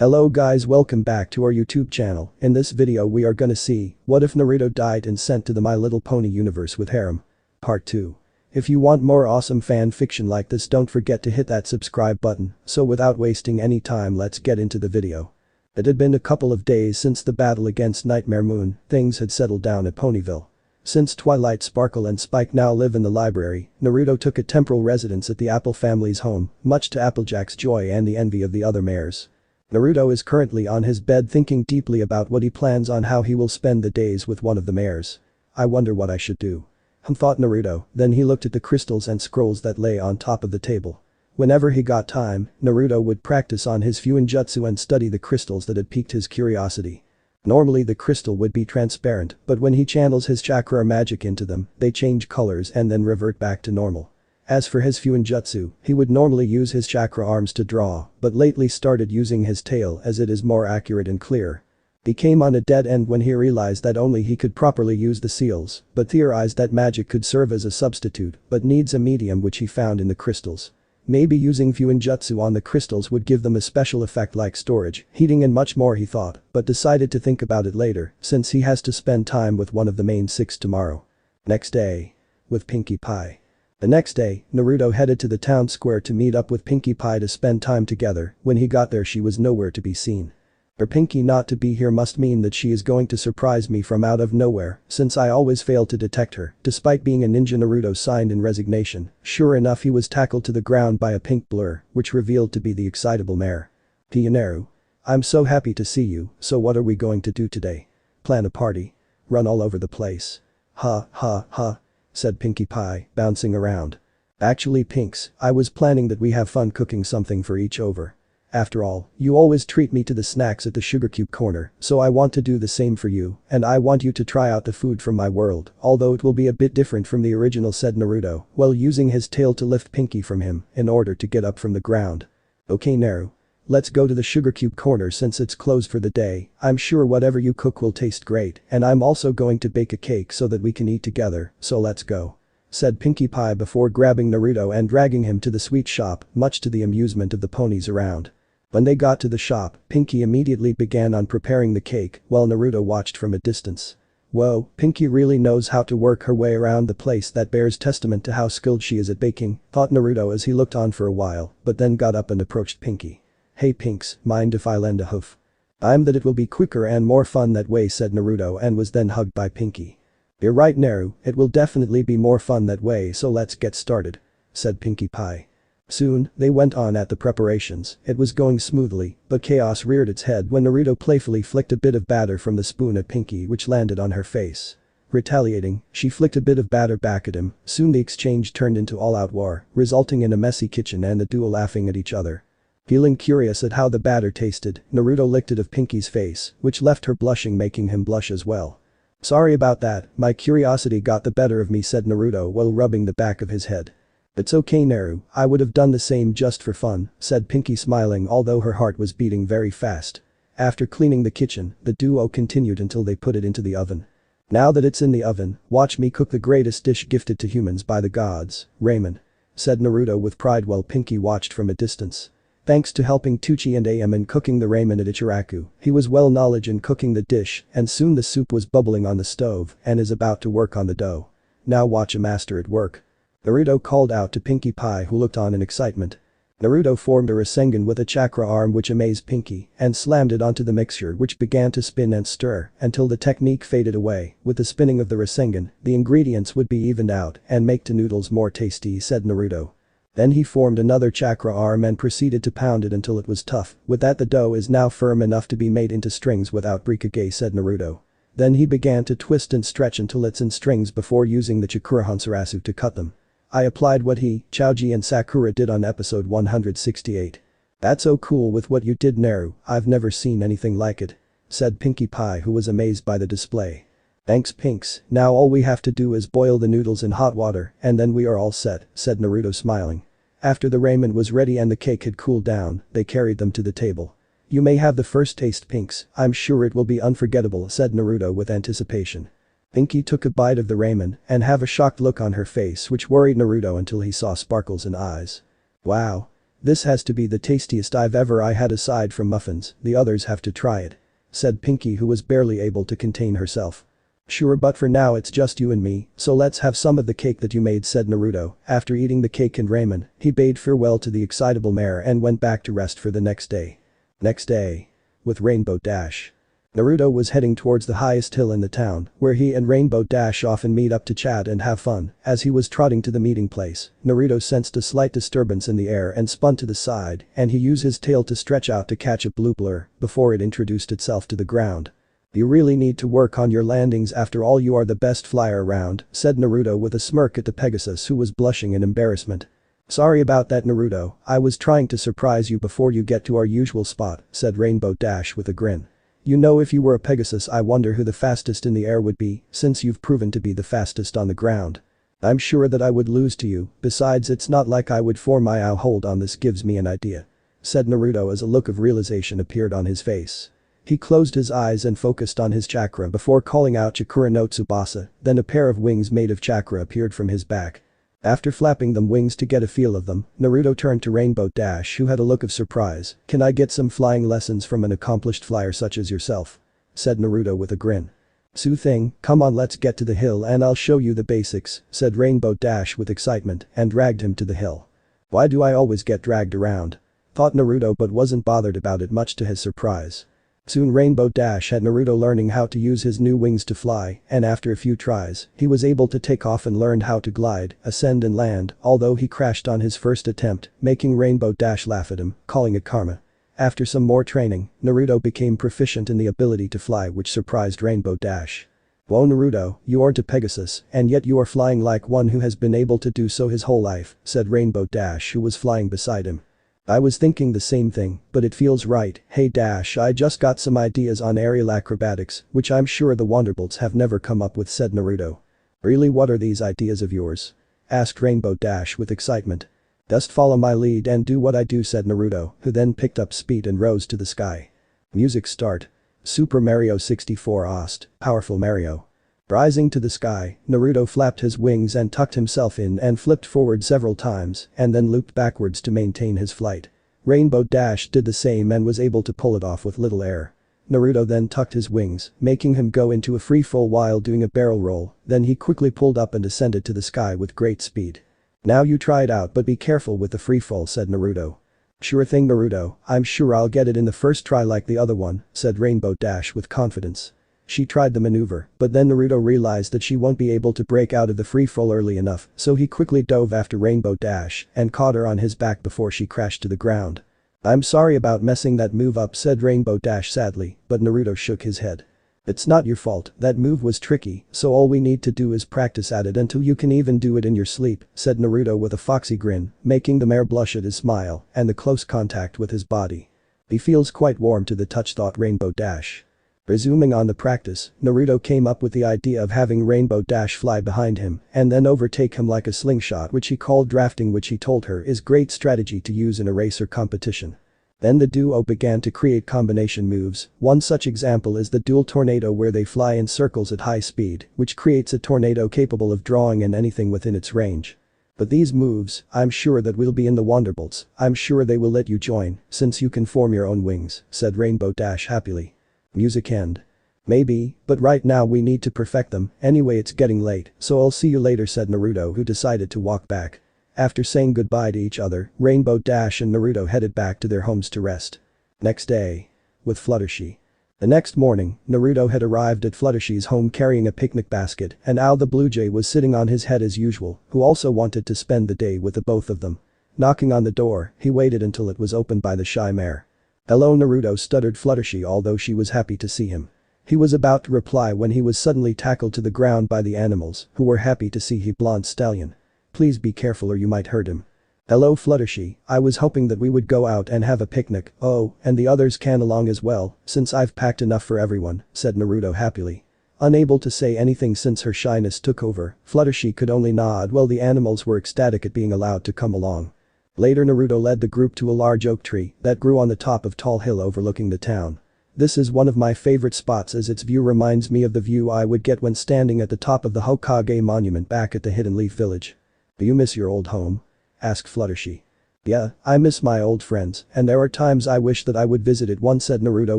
Hello guys, welcome back to our YouTube channel. In this video we are gonna see, what if Naruto died and sent to the My Little Pony universe with Harem? Part 2. If you want more awesome fan fiction like this, don't forget to hit that subscribe button. So without wasting any time, let's get into the video. It had been a couple of days since the battle against Nightmare Moon. Things had settled down at Ponyville. Since Twilight, Sparkle and Spike now live in the library, Naruto took a temporal residence at the Apple family's home, much to Applejack's joy and the envy of the other mares. Naruto is currently on his bed thinking deeply about what he plans on how he will spend the days with one of the mares. I wonder what I should do. Thought Naruto, then he looked at the crystals and scrolls that lay on top of the table. Whenever he got time, Naruto would practice on his jutsu and study the crystals that had piqued his curiosity. Normally the crystal would be transparent, but when he channels his chakra or magic into them, they change colors and then revert back to normal. As for his jutsu, he would normally use his chakra arms to draw, but lately started using his tail as it is more accurate and clear. He came on a dead end when he realized that only he could properly use the seals, but theorized that magic could serve as a substitute, but needs a medium which he found in the crystals. Maybe using jutsu on the crystals would give them a special effect like storage, heating and much more, he thought, but decided to think about it later, since he has to spend time with one of the main six tomorrow. Next day. With Pinkie Pie. The next day, Naruto headed to the town square to meet up with Pinkie Pie to spend time together. When he got there, she was nowhere to be seen. For Pinkie not to be here must mean that she is going to surprise me from out of nowhere, since I always fail to detect her. Despite being a ninja, Naruto signed in resignation. Sure enough, he was tackled to the ground by a pink blur, which revealed to be the excitable mare. Naru. I'm so happy to see you, so what are we going to do today? Plan a party? Run all over the place? Ha ha ha, said Pinkie Pie, bouncing around. Actually Pinks, I was planning that we have fun cooking something for each over. After all, you always treat me to the snacks at the sugar cube corner, so I want to do the same for you, and I want you to try out the food from my world, although it will be a bit different from the original, said Naruto, while using his tail to lift Pinkie from him in order to get up from the ground. Okay Naru. Let's go to the sugar cube corner since it's closed for the day. I'm sure whatever you cook will taste great, and I'm also going to bake a cake so that we can eat together, so let's go. Said Pinkie Pie before grabbing Naruto and dragging him to the sweet shop, much to the amusement of the ponies around. When they got to the shop, Pinkie immediately began on preparing the cake, while Naruto watched from a distance. Whoa, Pinkie really knows how to work her way around the place. That bears testament to how skilled she is at baking, thought Naruto as he looked on for a while, but then got up and approached Pinkie. Hey Pinks, mind if I lend a hoof? I'm that it will be quicker and more fun that way, said Naruto, and was then hugged by Pinkie. You're right Naru, it will definitely be more fun that way, so let's get started, said Pinkie Pie. Soon, they went on at the preparations. It was going smoothly, but chaos reared its head when Naruto playfully flicked a bit of batter from the spoon at Pinkie, which landed on her face. Retaliating, she flicked a bit of batter back at him. Soon the exchange turned into all-out war, resulting in a messy kitchen and the duo laughing at each other. Feeling curious at how the batter tasted, Naruto licked it of Pinkie's face, which left her blushing, making him blush as well. Sorry about that, my curiosity got the better of me, said Naruto while rubbing the back of his head. It's okay Naru, I would have done the same just for fun, said Pinkie smiling, although her heart was beating very fast. After cleaning the kitchen, the duo continued until they put it into the oven. Now that it's in the oven, watch me cook the greatest dish gifted to humans by the gods, ramen, said Naruto with pride while Pinkie watched from a distance. Thanks to helping Tucci and Am in cooking the ramen at Ichiraku, he was well knowledge in cooking the dish, and soon the soup was bubbling on the stove and is about to work on the dough. Now watch a master at work. Naruto called out to Pinkie Pie, who looked on in excitement. Naruto formed a Rasengan with a chakra arm which amazed Pinkie and slammed it onto the mixture, which began to spin and stir until the technique faded away. With the spinning of the Rasengan, the ingredients would be evened out and make the noodles more tasty, said Naruto. Then he formed another chakra arm and proceeded to pound it until it was tough. With that, the dough is now firm enough to be made into strings without breakage, said Naruto. Then he began to twist and stretch until it's in strings before using the Chakura Hansarasu to cut them. I applied what he, Choji and Sakura did on episode 168. That's so cool with what you did Naru, I've never seen anything like it, said Pinkie Pie, who was amazed by the display. Thanks Pinks, now all we have to do is boil the noodles in hot water and then we are all set, said Naruto smiling. After the ramen was ready and the cake had cooled down, they carried them to the table. You may have the first taste Pinks, I'm sure it will be unforgettable, said Naruto with anticipation. Pinkie took a bite of the ramen and have a shocked look on her face which worried Naruto until he saw sparkles in eyes. Wow. "This has to be the tastiest I've ever I had aside from muffins, the others have to try it," said Pinkie, who was barely able to contain herself. "Sure, but for now it's just you and me, so let's have some of the cake that you made," said Naruto. After eating the cake and ramen, he bade farewell to the excitable mare and went back to rest for the next day. Next day. With Rainbow Dash. Naruto was heading towards the highest hill in the town, where he and Rainbow Dash often meet up to chat and have fun. As he was trotting to the meeting place, Naruto sensed a slight disturbance in the air and spun to the side, and he used his tail to stretch out to catch a blue blur before it introduced itself to the ground. "You really need to work on your landings, after all you are the best flyer around," said Naruto with a smirk at the Pegasus, who was blushing in embarrassment. "Sorry about that, Naruto, I was trying to surprise you before you get to our usual spot," said Rainbow Dash with a grin. "You know, if you were a Pegasus, I wonder who the fastest in the air would be, since you've proven to be the fastest on the ground. I'm sure that I would lose to you, besides it's not like I would form my own hold on this, gives me an idea," said Naruto as a look of realization appeared on his face. He closed his eyes and focused on his chakra before calling out Chakura no Tsubasa, then a pair of wings made of chakra appeared from his back. After flapping them wings to get a feel of them, Naruto turned to Rainbow Dash, who had a look of surprise. "Can I get some flying lessons from an accomplished flyer such as yourself?" said Naruto with a grin. "Sure thing, come on, let's get to the hill and I'll show you the basics," said Rainbow Dash with excitement and dragged him to the hill. "Why do I always get dragged around?" thought Naruto, but wasn't bothered about it much to his surprise. Soon Rainbow Dash had Naruto learning how to use his new wings to fly, and after a few tries, he was able to take off and learned how to glide, ascend and land, although he crashed on his first attempt, making Rainbow Dash laugh at him, calling it karma. After some more training, Naruto became proficient in the ability to fly, which surprised Rainbow Dash. "Whoa Naruto, you aren't a Pegasus, and yet you are flying like one who has been able to do so his whole life," said Rainbow Dash, who was flying beside him. "I was thinking the same thing, but it feels right. Hey Dash, I just got some ideas on aerial acrobatics, which I'm sure the Wonderbolts have never come up with," said Naruto. "Really, what are these ideas of yours?" asked Rainbow Dash with excitement. "Just follow my lead and do what I do," said Naruto, who then picked up speed and rose to the sky. Music start. Super Mario 64 Ost, Powerful Mario. Rising to the sky, Naruto flapped his wings and tucked himself in and flipped forward several times and then looped backwards to maintain his flight. Rainbow Dash did the same and was able to pull it off with little air. Naruto then tucked his wings, making him go into a free fall while doing a barrel roll, then he quickly pulled up and ascended to the sky with great speed. "Now you try it out, but be careful with the free fall," said Naruto. "Sure thing Naruto, I'm sure I'll get it in the first try like the other one," said Rainbow Dash with confidence. She tried the maneuver, but then Naruto realized that she won't be able to break out of the free fall early enough, so he quickly dove after Rainbow Dash and caught her on his back before she crashed to the ground. "I'm sorry about messing that move up," said Rainbow Dash sadly, but Naruto shook his head. "It's not your fault, that move was tricky, so all we need to do is practice at it until you can even do it in your sleep," said Naruto with a foxy grin, making the mare blush at his smile and the close contact with his body. "He feels quite warm to the touch," thought Rainbow Dash. Resuming on the practice, Naruto came up with the idea of having Rainbow Dash fly behind him and then overtake him like a slingshot, which he called drafting, which he told her is great strategy to use in a race or competition. Then the duo began to create combination moves. One such example is the dual tornado, where they fly in circles at high speed, which creates a tornado capable of drawing in anything within its range. "But these moves, I'm sure that will be in the Wonderbolts. I'm sure they will let you join, since you can form your own wings," said Rainbow Dash happily. Music end. "Maybe, but right now we need to perfect them, anyway it's getting late, so I'll see you later," said Naruto, who decided to walk back. After saying goodbye to each other, Rainbow Dash and Naruto headed back to their homes to rest. Next day. With Fluttershy. The next morning, Naruto had arrived at Fluttershy's home carrying a picnic basket, and Owl the Blue Jay was sitting on his head as usual, who also wanted to spend the day with the both of them. Knocking on the door, he waited until it was opened by the shy mare. "Hello Naruto," stuttered Fluttershy, although she was happy to see him. He was about to reply when he was suddenly tackled to the ground by the animals, who were happy to see he blonde stallion. "Please be careful or you might hurt him." "Hello Fluttershy, I was hoping that we would go out and have a picnic, oh, and the others can along as well, since I've packed enough for everyone," said Naruto happily. Unable to say anything since her shyness took over, Fluttershy could only nod while the animals were ecstatic at being allowed to come along. Later Naruto led the group to a large oak tree that grew on the top of tall hill overlooking the town. "This is one of my favorite spots as its view reminds me of the view I would get when standing at the top of the Hokage monument back at the Hidden Leaf village." "Do you miss your old home?" asked Fluttershy. Yeah, I miss my old friends, and there are times I wish that I would visit it once, said Naruto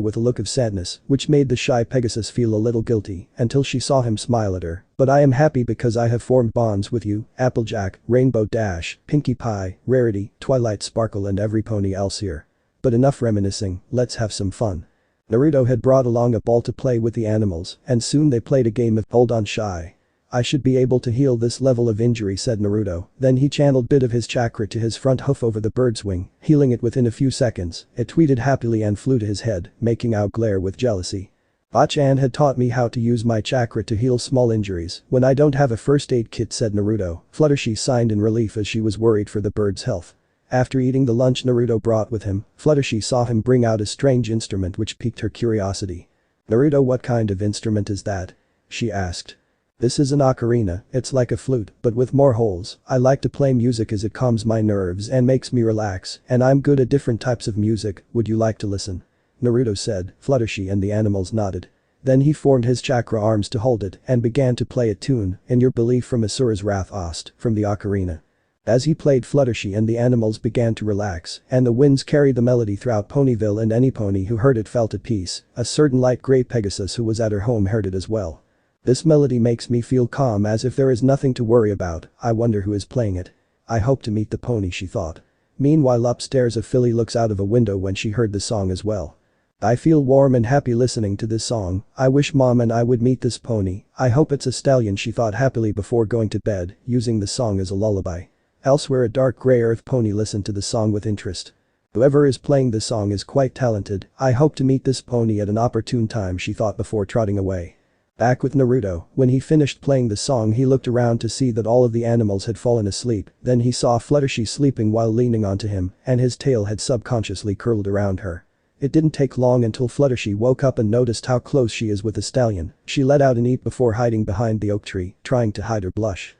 with a look of sadness, which made the shy Pegasus feel a little guilty until she saw him smile at her. But I am happy because I have formed bonds with you, Applejack, Rainbow Dash, Pinkie Pie, Rarity, Twilight Sparkle and every pony else here. But enough reminiscing, let's have some fun. Naruto had brought along a ball to play with the animals, and soon they played a game of Hold On Shy. I should be able to heal this level of injury, said Naruto. Then he channeled bit of his chakra to his front hoof over the bird's wing, healing it within a few seconds. It tweeted happily and flew to his head, making out glare with jealousy. Bachan had taught me how to use my chakra to heal small injuries when I don't have a first aid kit, said Naruto. Fluttershy sighed in relief as she was worried for the bird's health. After eating the lunch Naruto brought with him, Fluttershy saw him bring out a strange instrument which piqued her curiosity. Naruto, what kind of instrument is that? She asked. This is an ocarina, it's like a flute, but with more holes. I like to play music as it calms my nerves and makes me relax, and I'm good at different types of music, would you like to listen? Naruto said. Fluttershy and the animals nodded. Then he formed his chakra arms to hold it and began to play a tune, In Your Belief from Asura's Wrath Ost, from the ocarina. As he played, Fluttershy and the animals began to relax, and the winds carried the melody throughout Ponyville, and any pony who heard it felt at peace. A certain light gray Pegasus who was at her home heard it as well. This melody makes me feel calm, as if there is nothing to worry about. I wonder who is playing it. I hope to meet the pony, she thought. Meanwhile upstairs a filly looks out of a window when she heard the song as well. I feel warm and happy listening to this song. I wish Mom and I would meet this pony. I hope it's a stallion, she thought happily before going to bed, using the song as a lullaby. Elsewhere a dark gray earth pony listened to the song with interest. Whoever is playing this song is quite talented. I hope to meet this pony at an opportune time, she thought before trotting away. Back with Naruto, when he finished playing the song he looked around to see that all of the animals had fallen asleep, then he saw Fluttershy sleeping while leaning onto him, and his tail had subconsciously curled around her. It didn't take long until Fluttershy woke up and noticed how close she is with the stallion. She let out an eep before hiding behind the oak tree, trying to hide her blush.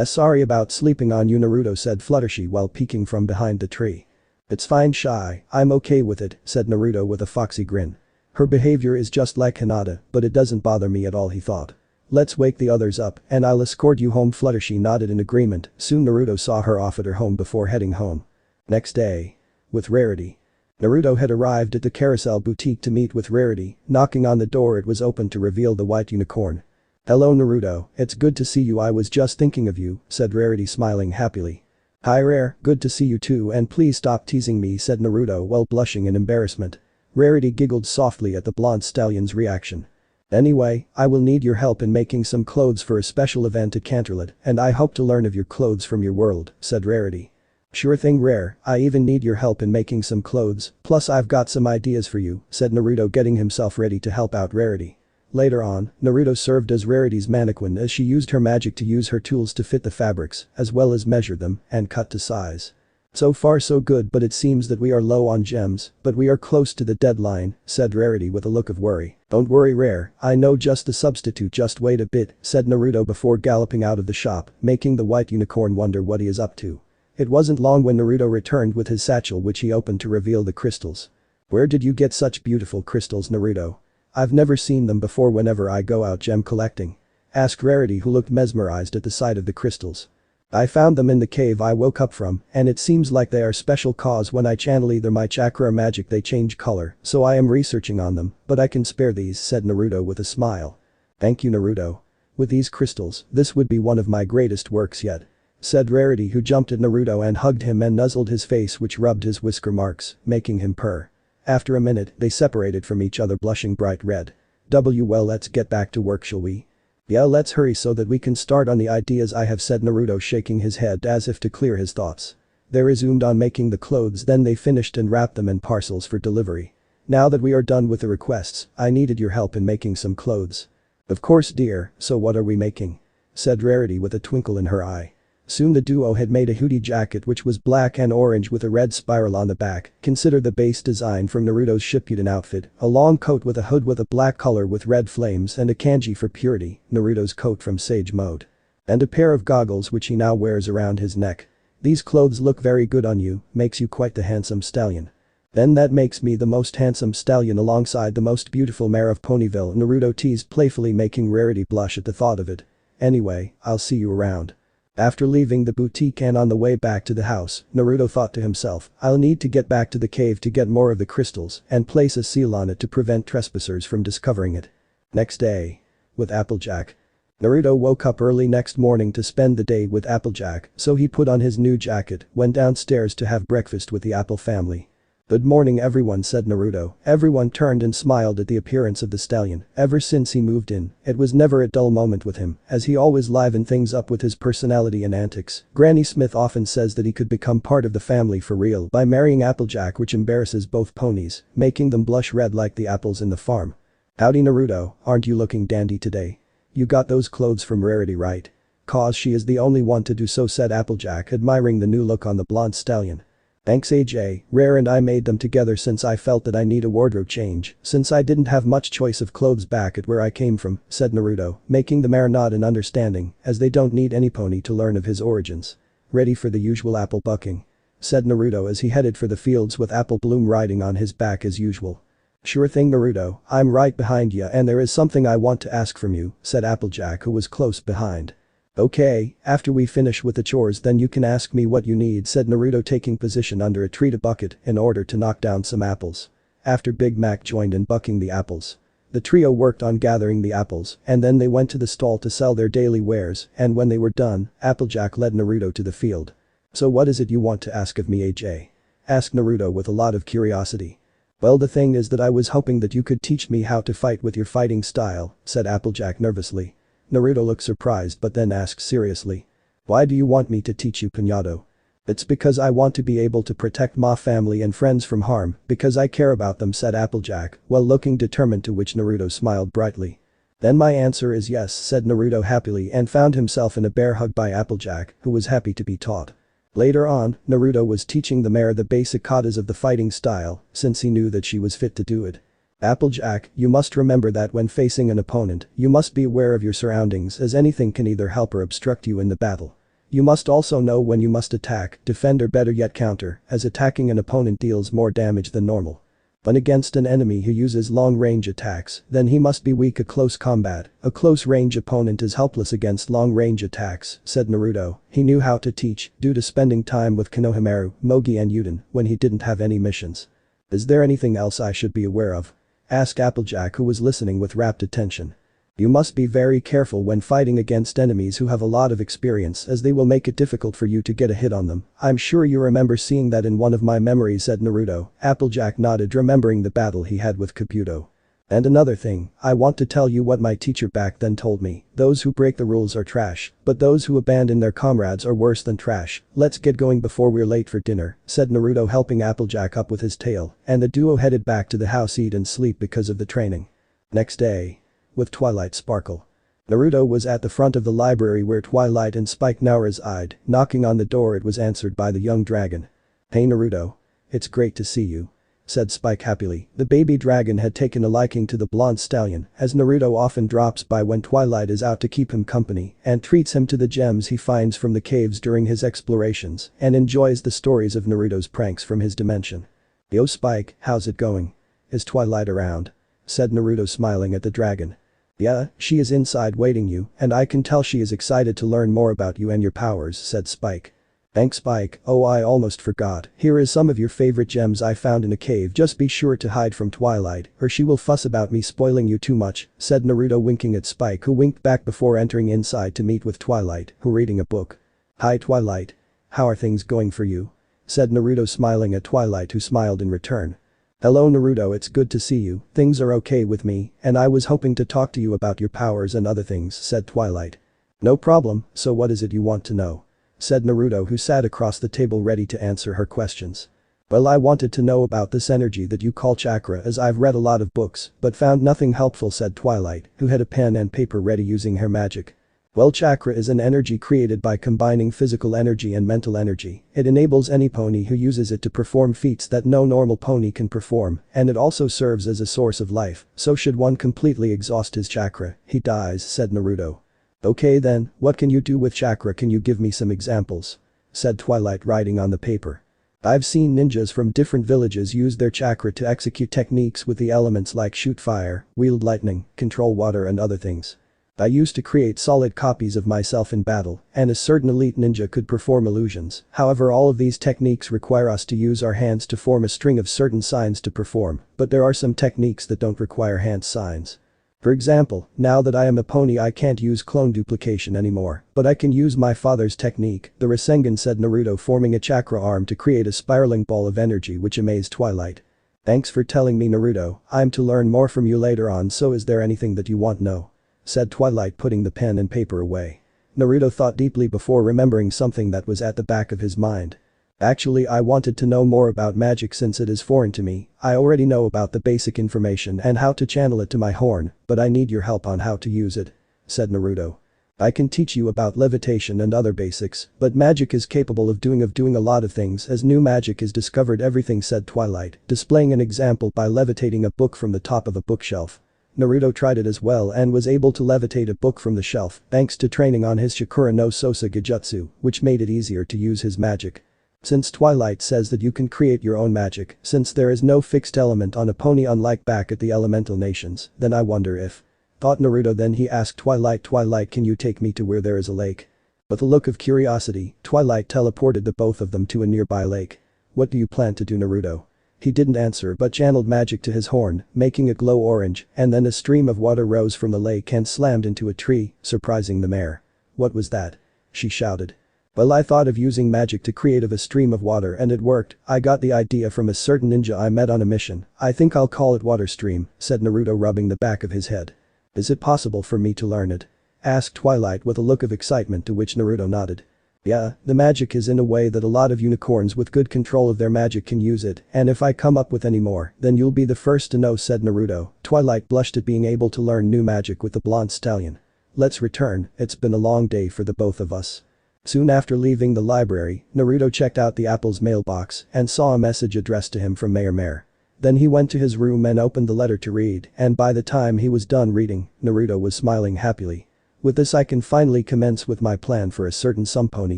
Sorry about sleeping on you, Naruto said Fluttershy while peeking from behind the tree. It's fine, Shy, I'm okay with it, said Naruto with a foxy grin. Her behavior is just like Hinata, but it doesn't bother me at all, he thought. Let's wake the others up and I'll escort you home. Fluttershy nodded in agreement. Soon Naruto saw her off at her home before heading home. Next day. With Rarity. Naruto had arrived at the Carousel Boutique to meet with Rarity. Knocking on the door, it was opened to reveal the white unicorn. Hello Naruto, it's good to see you. I was just thinking of you, said Rarity smiling happily. Hi Rare, good to see you too, and please stop teasing me, said Naruto while blushing in embarrassment. Rarity giggled softly at the blonde stallion's reaction. Anyway, I will need your help in making some clothes for a special event at Canterlot, and I hope to learn of your clothes from your world, said Rarity. Sure thing Rare, I even need your help in making some clothes, plus I've got some ideas for you, said Naruto getting himself ready to help out Rarity. Later on, Naruto served as Rarity's mannequin as she used her magic to use her tools to fit the fabrics, as well as measure them and cut to size. So far so good, but it seems that we are low on gems, but we are close to the deadline, said Rarity with a look of worry. Don't worry Rare, I know just the substitute, just wait a bit, said Naruto before galloping out of the shop, making the white unicorn wonder what he is up to. It wasn't long when Naruto returned with his satchel, which he opened to reveal the crystals. Where did you get such beautiful crystals, Naruto? I've never seen them before whenever I go out gem collecting, asked Rarity, who looked mesmerized at the sight of the crystals. I found them in the cave I woke up from, and it seems like they are special cause when I channel either my chakra or magic they change color, so I am researching on them, but I can spare these, said Naruto with a smile. Thank you Naruto. With these crystals, this would be one of my greatest works yet, said Rarity, who jumped at Naruto and hugged him and nuzzled his face, which rubbed his whisker marks, making him purr. After a minute, they separated from each other blushing bright red. Well, let's get back to work, shall we? Yeah, let's hurry so that we can start on the ideas I have, said Naruto, shaking his head as if to clear his thoughts. They resumed on making the clothes, then they finished and wrapped them in parcels for delivery. Now that we are done with the requests, I needed your help in making some clothes. Of course dear, so what are we making? Said Rarity with a twinkle in her eye. Soon the duo had made a hoodie jacket which was black and orange with a red spiral on the back. Consider the base design from Naruto's Shippuden outfit, a long coat with a hood with a black collar with red flames and a kanji for purity, Naruto's coat from Sage Mode. And a pair of goggles which he now wears around his neck. These clothes look very good on you, makes you quite the handsome stallion. Then that makes me the most handsome stallion alongside the most beautiful mare of Ponyville, Naruto teased playfully, making Rarity blush at the thought of it. Anyway, I'll see you around. After leaving the boutique and on the way back to the house, Naruto thought to himself, I'll need to get back to the cave to get more of the crystals and place a seal on it to prevent trespassers from discovering it. Next day. With Applejack. Naruto woke up early next morning to spend the day with Applejack, so he put on his new jacket, went downstairs to have breakfast with the Apple family. Good morning everyone, said Naruto. Everyone turned and smiled at the appearance of the stallion. Ever since he moved in, it was never a dull moment with him, as he always livened things up with his personality and antics. Granny Smith often says that he could become part of the family for real by marrying Applejack, which embarrasses both ponies, making them blush red like the apples in the farm. Howdy Naruto, aren't you looking dandy today? You got those clothes from Rarity, right? Cause she is the only one to do so, said Applejack, admiring the new look on the blonde stallion. Thanks AJ, Rare and I made them together since I felt that I need a wardrobe change, since I didn't have much choice of clothes back at where I came from, said Naruto, making the mare nod in understanding, as they don't need any pony to learn of his origins. Ready for the usual apple bucking? Said Naruto as he headed for the fields with Apple Bloom riding on his back as usual. Sure thing Naruto, I'm right behind ya and there is something I want to ask from you, said Applejack, who was close behind. Okay, after we finish with the chores then you can ask me what you need, said Naruto, taking position under a tree bucket in order to knock down some apples. After Big Mac joined in bucking the apples. The trio worked on gathering the apples and then they went to the stall to sell their daily wares, and when they were done, Applejack led Naruto to the field. So what is it you want to ask of me AJ? Asked Naruto with a lot of curiosity. Well, the thing is that I was hoping that you could teach me how to fight with your fighting style, said Applejack nervously. Naruto looked surprised but then asked seriously. Why do you want me to teach you, Pinado? It's because I want to be able to protect my family and friends from harm, because I care about them, said Applejack, while looking determined, to which Naruto smiled brightly. Then my answer is yes, said Naruto happily, and found himself in a bear hug by Applejack, who was happy to be taught. Later on, Naruto was teaching the mare the basic katas of the fighting style, since he knew that she was fit to do it. Applejack, you must remember that when facing an opponent, you must be aware of your surroundings, as anything can either help or obstruct you in the battle. You must also know when you must attack, defend, or better yet counter, as attacking an opponent deals more damage than normal. When against an enemy who uses long-range attacks, then he must be weak at close combat. A close-range opponent is helpless against long-range attacks, said Naruto. He knew how to teach, due to spending time with Konohamaru, Mogi and Yuden, when he didn't have any missions. Is there anything else I should be aware of? Asked Applejack, who was listening with rapt attention. You must be very careful when fighting against enemies who have a lot of experience, as they will make it difficult for you to get a hit on them. I'm sure you remember seeing that in one of my memories, said Naruto. Applejack nodded, remembering the battle he had with Kabuto. And another thing, I want to tell you what my teacher back then told me. Those who break the rules are trash, but those who abandon their comrades are worse than trash. Let's get going before we're late for dinner, said Naruto, helping Applejack up with his tail, and the duo headed back to the house, eat and sleep because of the training. Next day. With Twilight Sparkle. Naruto was at the front of the library where Twilight and Spike now reside. Knocking on the door, it was answered by the young dragon. Hey Naruto. It's great to see you, said Spike happily. The baby dragon had taken a liking to the blonde stallion, as Naruto often drops by when Twilight is out to keep him company, and treats him to the gems he finds from the caves during his explorations, and enjoys the stories of Naruto's pranks from his dimension. Yo Spike, how's it going? Is Twilight around? Said Naruto, smiling at the dragon. Yeah, she is inside waiting you, and I can tell she is excited to learn more about you and your powers, said Spike. Thanks Spike. Oh, I almost forgot. Here is some of your favorite gems I found in a cave. Just be sure to hide from Twilight, or she will fuss about me spoiling you too much, said Naruto, winking at Spike, who winked back before entering inside to meet with Twilight, who reading a book. Hi Twilight. How are things going for you? Said Naruto, smiling at Twilight, who smiled in return. Hello Naruto, it's good to see you. Things are okay with me, and I was hoping to talk to you about your powers and other things, said Twilight. No problem, so what is it you want to know? Said Naruto, who sat across the table ready to answer her questions. Well, I wanted to know about this energy that you call chakra, as I've read a lot of books, but found nothing helpful, said Twilight, who had a pen and paper ready using her magic. Well, chakra is an energy created by combining physical energy and mental energy. It enables any pony who uses it to perform feats that no normal pony can perform, and it also serves as a source of life, so should one completely exhaust his chakra, he dies, said Naruto. Okay then, what can you do with chakra? Can you give me some examples? Said Twilight, writing on the paper. I've seen ninjas from different villages use their chakra to execute techniques with the elements like shoot fire, wield lightning, control water and other things. I used to create solid copies of myself in battle, and a certain elite ninja could perform illusions. However, all of these techniques require us to use our hands to form a string of certain signs to perform, but there are some techniques that don't require hand signs. For example, now that I am a pony I can't use clone duplication anymore, but I can use my father's technique, the Rasengan, said Naruto, forming a chakra arm to create a spiraling ball of energy which amazed Twilight. Thanks for telling me, Naruto. I'm to learn more from you later on, so is there anything that you want to know? Said Twilight, putting the pen and paper away. Naruto thought deeply before remembering something that was at the back of his mind. Actually, I wanted to know more about magic since it is foreign to me. I already know about the basic information and how to channel it to my horn, but I need your help on how to use it, said Naruto. I can teach you about levitation and other basics, but magic is capable of doing a lot of things as new magic is discovered everything, said Twilight, displaying an example by levitating a book from the top of a bookshelf. Naruto tried it as well and was able to levitate a book from the shelf thanks to training on his Shikura no Sosa Gejutsu, which made it easier to use his magic. Since Twilight says that you can create your own magic, since there is no fixed element on a pony unlike back at the elemental nations, then I wonder if. Thought Naruto. Then he asked Twilight, can you take me to where there is a lake? With a look of curiosity, Twilight teleported the both of them to a nearby lake. What do you plan to do, Naruto? He didn't answer but channeled magic to his horn, making it glow orange, and then a stream of water rose from the lake and slammed into a tree, surprising the mare. What was that? She shouted. Well, I thought of using magic to create a stream of water and it worked. I got the idea from a certain ninja I met on a mission. I think I'll call it Water Stream, said Naruto, rubbing the back of his head. Is it possible for me to learn it? Asked Twilight with a look of excitement, to which Naruto nodded. Yeah, the magic is in a way that a lot of unicorns with good control of their magic can use it, and if I come up with any more, then you'll be the first to know, said Naruto. Twilight blushed at being able to learn new magic with the blonde stallion. Let's return, it's been a long day for the both of us. Soon after leaving the library, Naruto checked out the Apple's mailbox and saw a message addressed to him from Mayor. Then he went to his room and opened the letter to read, and by the time he was done reading, Naruto was smiling happily. With this I can finally commence with my plan for a certain pony,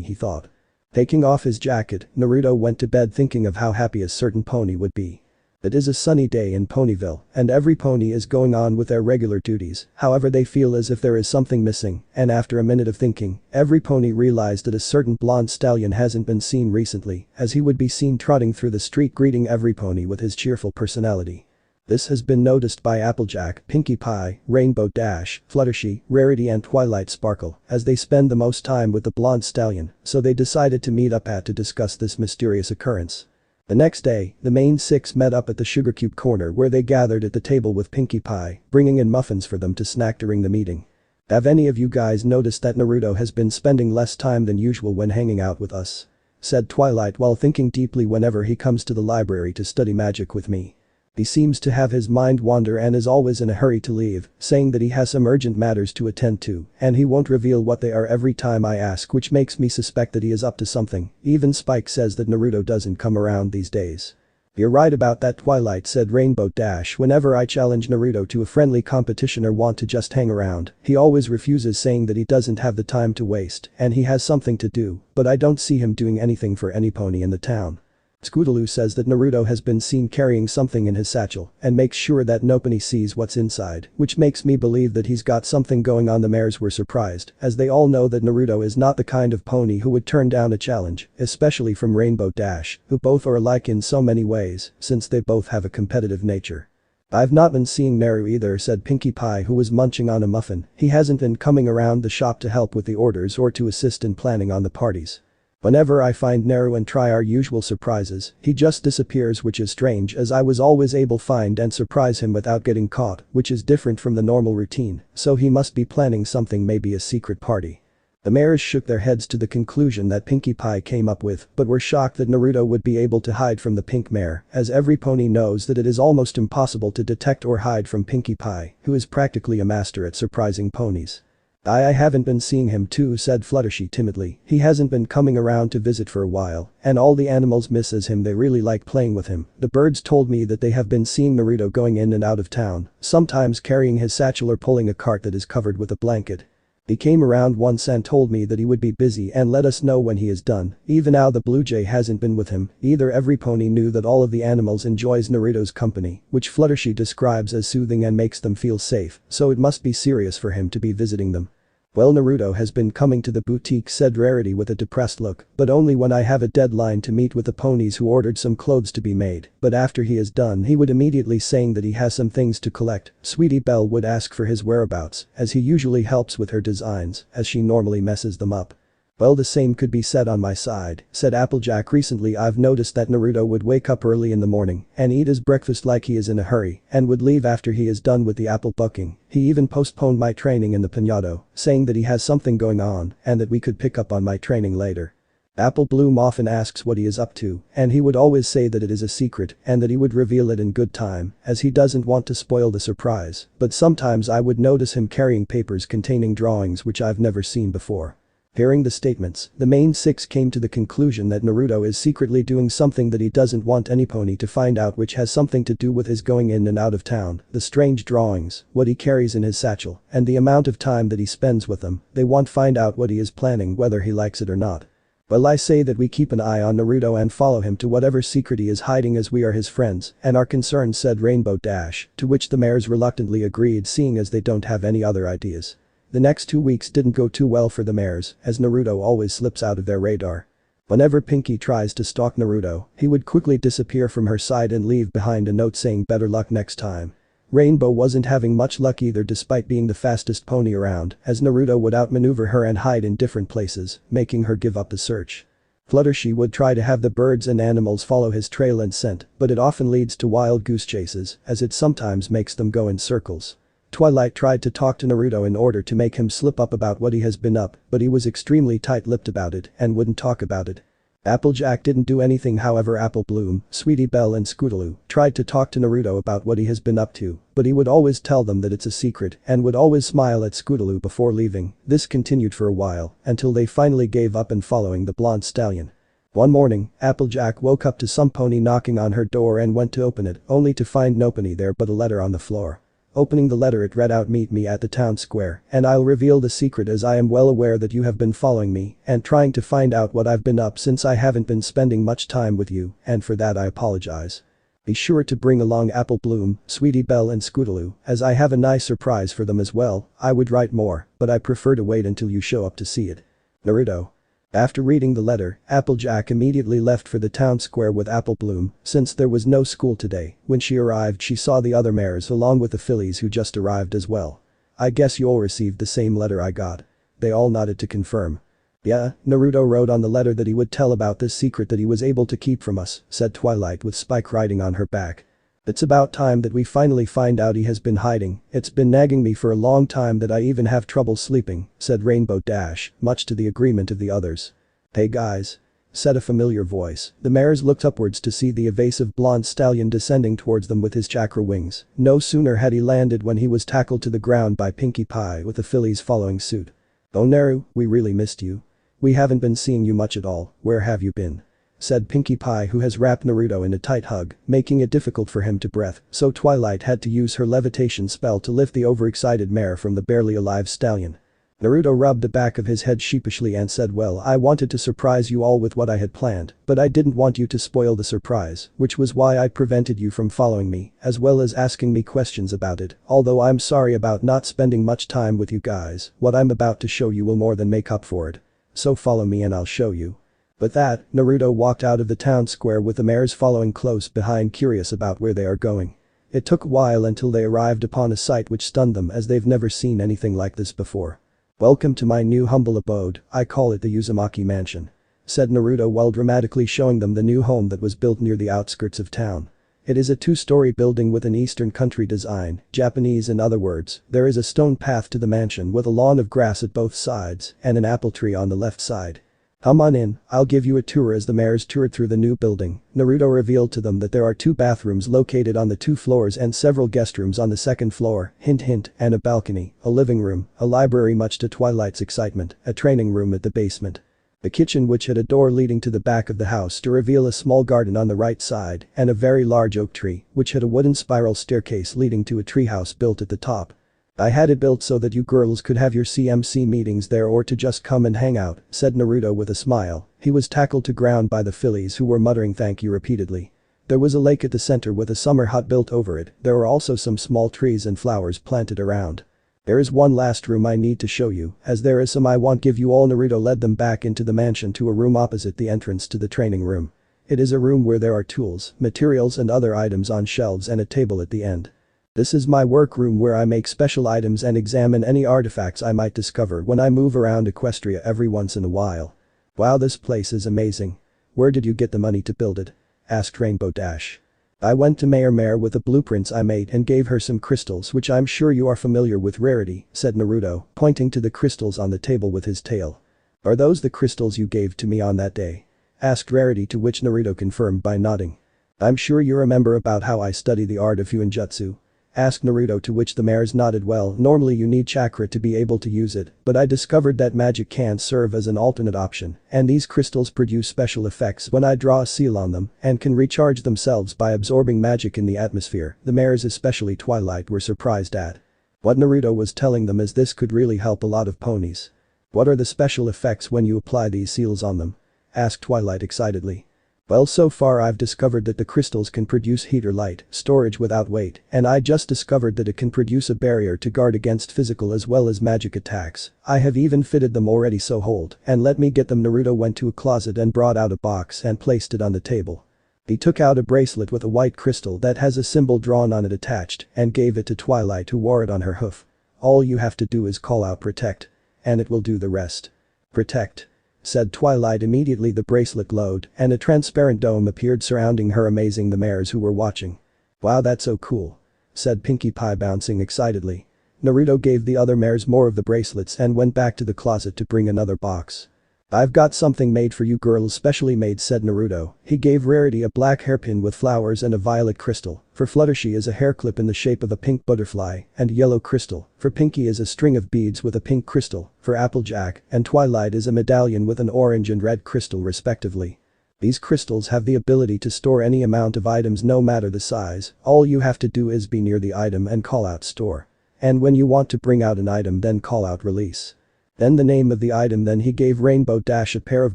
he thought. Taking off his jacket, Naruto went to bed thinking of how happy a certain pony would be. It is a sunny day in Ponyville, and every pony is going on with their regular duties, however they feel as if there is something missing, and after a minute of thinking, every pony realized that a certain blonde stallion hasn't been seen recently, as he would be seen trotting through the street greeting every pony with his cheerful personality. This has been noticed by Applejack, Pinkie Pie, Rainbow Dash, Fluttershy, Rarity and Twilight Sparkle, as they spend the most time with the blonde stallion, so they decided to meet up to discuss this mysterious occurrence. The next day, the main six met up at the Sugar Cube corner where they gathered at the table with Pinkie Pie, bringing in muffins for them to snack during the meeting. Have any of you guys noticed that Naruto has been spending less time than usual when hanging out with us? Said Twilight while thinking deeply. Whenever he comes to the library to study magic with me, he seems to have his mind wander and is always in a hurry to leave, saying that he has some urgent matters to attend to, and he won't reveal what they are every time I ask, which makes me suspect that he is up to something. Even Spike says that Naruto doesn't come around these days. You're right about that, Twilight, said Rainbow Dash. Whenever I challenge Naruto to a friendly competition or want to just hang around, he always refuses, saying that he doesn't have the time to waste and he has something to do, but I don't see him doing anything for any pony in the town. Scootaloo says that Naruto has been seen carrying something in his satchel and makes sure that nobody sees what's inside, which makes me believe that he's got something going on. The mares were surprised, as they all know that Naruto is not the kind of pony who would turn down a challenge, especially from Rainbow Dash, who both are alike in so many ways, since they both have a competitive nature. I've not been seeing Naru either, said Pinkie Pie, who was munching on a muffin. He hasn't been coming around the shop to help with the orders or to assist in planning on the parties. Whenever I find Naru and try our usual surprises, he just disappears, which is strange as I was always able to find and surprise him without getting caught, which is different from the normal routine, so he must be planning something, maybe a secret party. The mares shook their heads to the conclusion that Pinkie Pie came up with, but were shocked that Naruto would be able to hide from the pink mare, as every pony knows that it is almost impossible to detect or hide from Pinkie Pie, who is practically a master at surprising ponies. I haven't been seeing him too, said Fluttershy timidly. He hasn't been coming around to visit for a while, and all the animals misses him. They really like playing with him. The birds told me that they have been seeing Naruto going in and out of town, sometimes carrying his satchel or pulling a cart that is covered with a blanket. He came around once and told me that he would be busy and let us know when he is done. Even now the blue jay hasn't been with him either. Every pony knew that all of the animals enjoys Naruto's company, which Fluttershy describes as soothing and makes them feel safe, so it must be serious for him to be visiting them. Well, Naruto has been coming to the boutique, said Rarity with a depressed look, but only when I have a deadline to meet with the ponies who ordered some clothes to be made, but after he is done he would immediately saying that he has some things to collect. Sweetie Belle would ask for his whereabouts, as he usually helps with her designs, as she normally messes them up. Well, the same could be said on my side, said Applejack. Recently I've noticed that Naruto would wake up early in the morning and eat his breakfast like he is in a hurry and would leave after he is done with the apple bucking. He even postponed my training in the piñato, saying that he has something going on and that we could pick up on my training later. Apple Bloom often asks what he is up to, and he would always say that it is a secret and that he would reveal it in good time, as he doesn't want to spoil the surprise, but sometimes I would notice him carrying papers containing drawings which I've never seen before. Hearing the statements, the main six came to the conclusion that Naruto is secretly doing something that he doesn't want any pony to find out, which has something to do with his going in and out of town, the strange drawings, what he carries in his satchel, and the amount of time that he spends with them. They want to find out what he is planning, whether he likes it or not. Well, I say that we keep an eye on Naruto and follow him to whatever secret he is hiding, as we are his friends and are concerned, said Rainbow Dash, to which the mares reluctantly agreed, seeing as they don't have any other ideas. The next 2 weeks didn't go too well for the mares, as Naruto always slips out of their radar. Whenever Pinkie tries to stalk Naruto, he would quickly disappear from her side and leave behind a note saying better luck next time. Rainbow wasn't having much luck either, despite being the fastest pony around, as Naruto would outmaneuver her and hide in different places, making her give up the search. Fluttershy would try to have the birds and animals follow his trail and scent, but it often leads to wild goose chases, as it sometimes makes them go in circles. Twilight tried to talk to Naruto in order to make him slip up about what he has been up, but he was extremely tight-lipped about it and wouldn't talk about it. Applejack didn't do anything. However, Apple Bloom, Sweetie Belle and Scootaloo tried to talk to Naruto about what he has been up to, but he would always tell them that it's a secret and would always smile at Scootaloo before leaving. This continued for a while, until they finally gave up in following the blonde stallion. One morning, Applejack woke up to some pony knocking on her door and went to open it, only to find no pony there but a letter on the floor. Opening the letter, it read out, "Meet me at the town square and I'll reveal the secret, as I am well aware that you have been following me and trying to find out what I've been up since I haven't been spending much time with you, and for that I apologize. Be sure to bring along Apple Bloom, Sweetie Belle and Scootaloo, as I have a nice surprise for them as well. I would write more, but I prefer to wait until you show up to see it. Naruto." After reading the letter, Applejack immediately left for the town square with Apple Bloom, since there was no school today. When she arrived, she saw the other mares along with the fillies who just arrived as well. "I guess you all received the same letter I got." They all nodded to confirm. "Yeah, Naruto wrote on the letter that he would tell about this secret that he was able to keep from us," said Twilight with Spike riding on her back. "It's about time that we finally find out he has been hiding. It's been nagging me for a long time that I even have trouble sleeping," said Rainbow Dash, much to the agreement of the others. "Hey guys," said a familiar voice. The mares looked upwards to see the evasive blonde stallion descending towards them with his chakra wings. No sooner had he landed when he was tackled to the ground by Pinkie Pie, with the fillies following suit. "Oh Naru, we really missed you. We haven't been seeing you much at all. Where have you been?" said Pinkie Pie, who has wrapped Naruto in a tight hug, making it difficult for him to breathe, so Twilight had to use her levitation spell to lift the overexcited mare from the barely alive stallion. Naruto rubbed the back of his head sheepishly and said, "Well, I wanted to surprise you all with what I had planned, but I didn't want you to spoil the surprise, which was why I prevented you from following me, as well as asking me questions about it. Although I'm sorry about not spending much time with you guys, what I'm about to show you will more than make up for it. So follow me and I'll show you." With that, Naruto walked out of the town square with the mares following close behind, curious about where they are going. It took a while until they arrived upon a sight which stunned them, as they've never seen anything like this before. "Welcome to my new humble abode. I call it the Uzamaki Mansion," said Naruto while dramatically showing them the new home that was built near the outskirts of town. It is a 2-story building with an Eastern country design, Japanese in other words. There is a stone path to the mansion with a lawn of grass at both sides and an apple tree on the left side. "Come on in, I'll give you a tour." As the mares toured through the new building, Naruto revealed to them that there are 2 bathrooms located on the 2 floors and several guest rooms on the 2nd floor, hint hint, and a balcony, a living room, a library much to Twilight's excitement, a training room at the basement. The kitchen, which had a door leading to the back of the house to reveal a small garden on the right side, and a very large oak tree, which had a wooden spiral staircase leading to a treehouse built at the top. I had it built so that you girls could have your CMC meetings there or to just come and hang out, said Naruto with a smile. He was tackled to ground by the fillies who were muttering thank you repeatedly. There was a lake at the center with a summer hut built over it. There were also some small trees and flowers planted around. There is one last room I need to show you, as there is some I won't give you all. Naruto led them back into the mansion to a room opposite the entrance to the training room. It is a room where there are tools, materials and other items on shelves and a table at the end. This is my workroom where I make special items and examine any artifacts I might discover when I move around Equestria every once in a while. Wow, this place is amazing. Where did you get the money to build it? Asked Rainbow Dash. I went to Marem with the blueprints I made and gave her some crystals which I'm sure you are familiar with. Rarity, said Naruto, pointing to the crystals on the table with his tail. Are those the crystals you gave to me on that day? Asked Rarity, to which Naruto confirmed by nodding. I'm sure you remember about how I study the art of Fuinjutsu. Asked Naruto, to which the mares nodded. Well, normally you need chakra to be able to use it, but I discovered that magic can serve as an alternate option, and these crystals produce special effects when I draw a seal on them and can recharge themselves by absorbing magic in the atmosphere. The mares, especially Twilight, were surprised at what Naruto was telling them, as this could really help a lot of ponies. What are the special effects when you apply these seals on them? Asked Twilight excitedly. Well, so far I've discovered that the crystals can produce heat or light, storage without weight, and I just discovered that it can produce a barrier to guard against physical as well as magic attacks. I have even fitted them already, so hold and let me get them. Naruto went to a closet and brought out a box and placed it on the table. He took out a bracelet with a white crystal that has a symbol drawn on it attached and gave it to Twilight, who wore it on her hoof. All you have to do is call out protect, and it will do the rest. Protect, said Twilight. Immediately the bracelet glowed and a transparent dome appeared surrounding her, amazing the mares who were watching. Wow, that's so cool, said Pinkie Pie, bouncing excitedly. Naruto gave the other mares more of the bracelets and went back to the closet to bring another box. I've got something made for you girls, specially made, said Naruto. He gave Rarity a black hairpin with flowers and a violet crystal. For Fluttershy is a hair clip in the shape of a pink butterfly and yellow crystal. For Pinkie is a string of beads with a pink crystal. For Applejack and Twilight is a medallion with an orange and red crystal respectively. These crystals have the ability to store any amount of items no matter the size. All you have to do is be near the item and call out store. And when you want to bring out an item, then call out release. Then the name of the item. Then he gave Rainbow Dash a pair of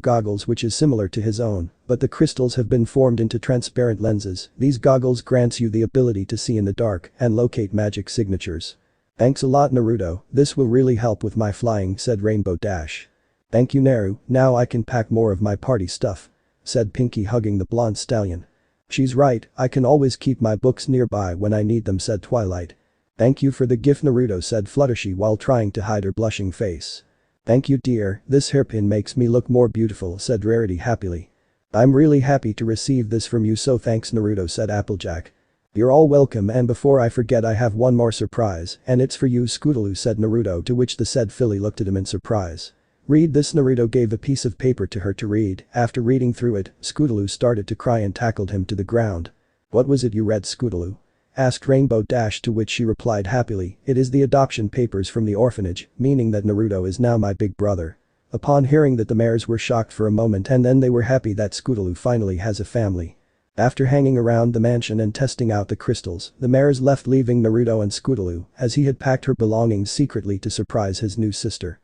goggles which is similar to his own, but the crystals have been formed into transparent lenses. These goggles grants you the ability to see in the dark and locate magic signatures. Thanks a lot, Naruto, this will really help with my flying, said Rainbow Dash. Thank you, Naru, now I can pack more of my party stuff, said Pinkie, hugging the blonde stallion. She's right, I can always keep my books nearby when I need them, said Twilight. Thank you for the gift, Naruto, said Fluttershy while trying to hide her blushing face. Thank you, dear, this hairpin makes me look more beautiful, said Rarity happily. I'm really happy to receive this from you, so thanks, Naruto, said Applejack. You're all welcome, and before I forget, I have one more surprise, and it's for you, Scootaloo, said Naruto, to which the said filly looked at him in surprise. Read this. Naruto gave a piece of paper to her to read. After reading through it, Scootaloo started to cry and tackled him to the ground. What was it you read, Scootaloo? Asked Rainbow Dash, to which she replied happily, it is the adoption papers from the orphanage, meaning that Naruto is now my big brother. Upon hearing that, the mares were shocked for a moment and then they were happy that Scootaloo finally has a family. After hanging around the mansion and testing out the crystals, the mares left, leaving Naruto and Scootaloo, as he had packed her belongings secretly to surprise his new sister.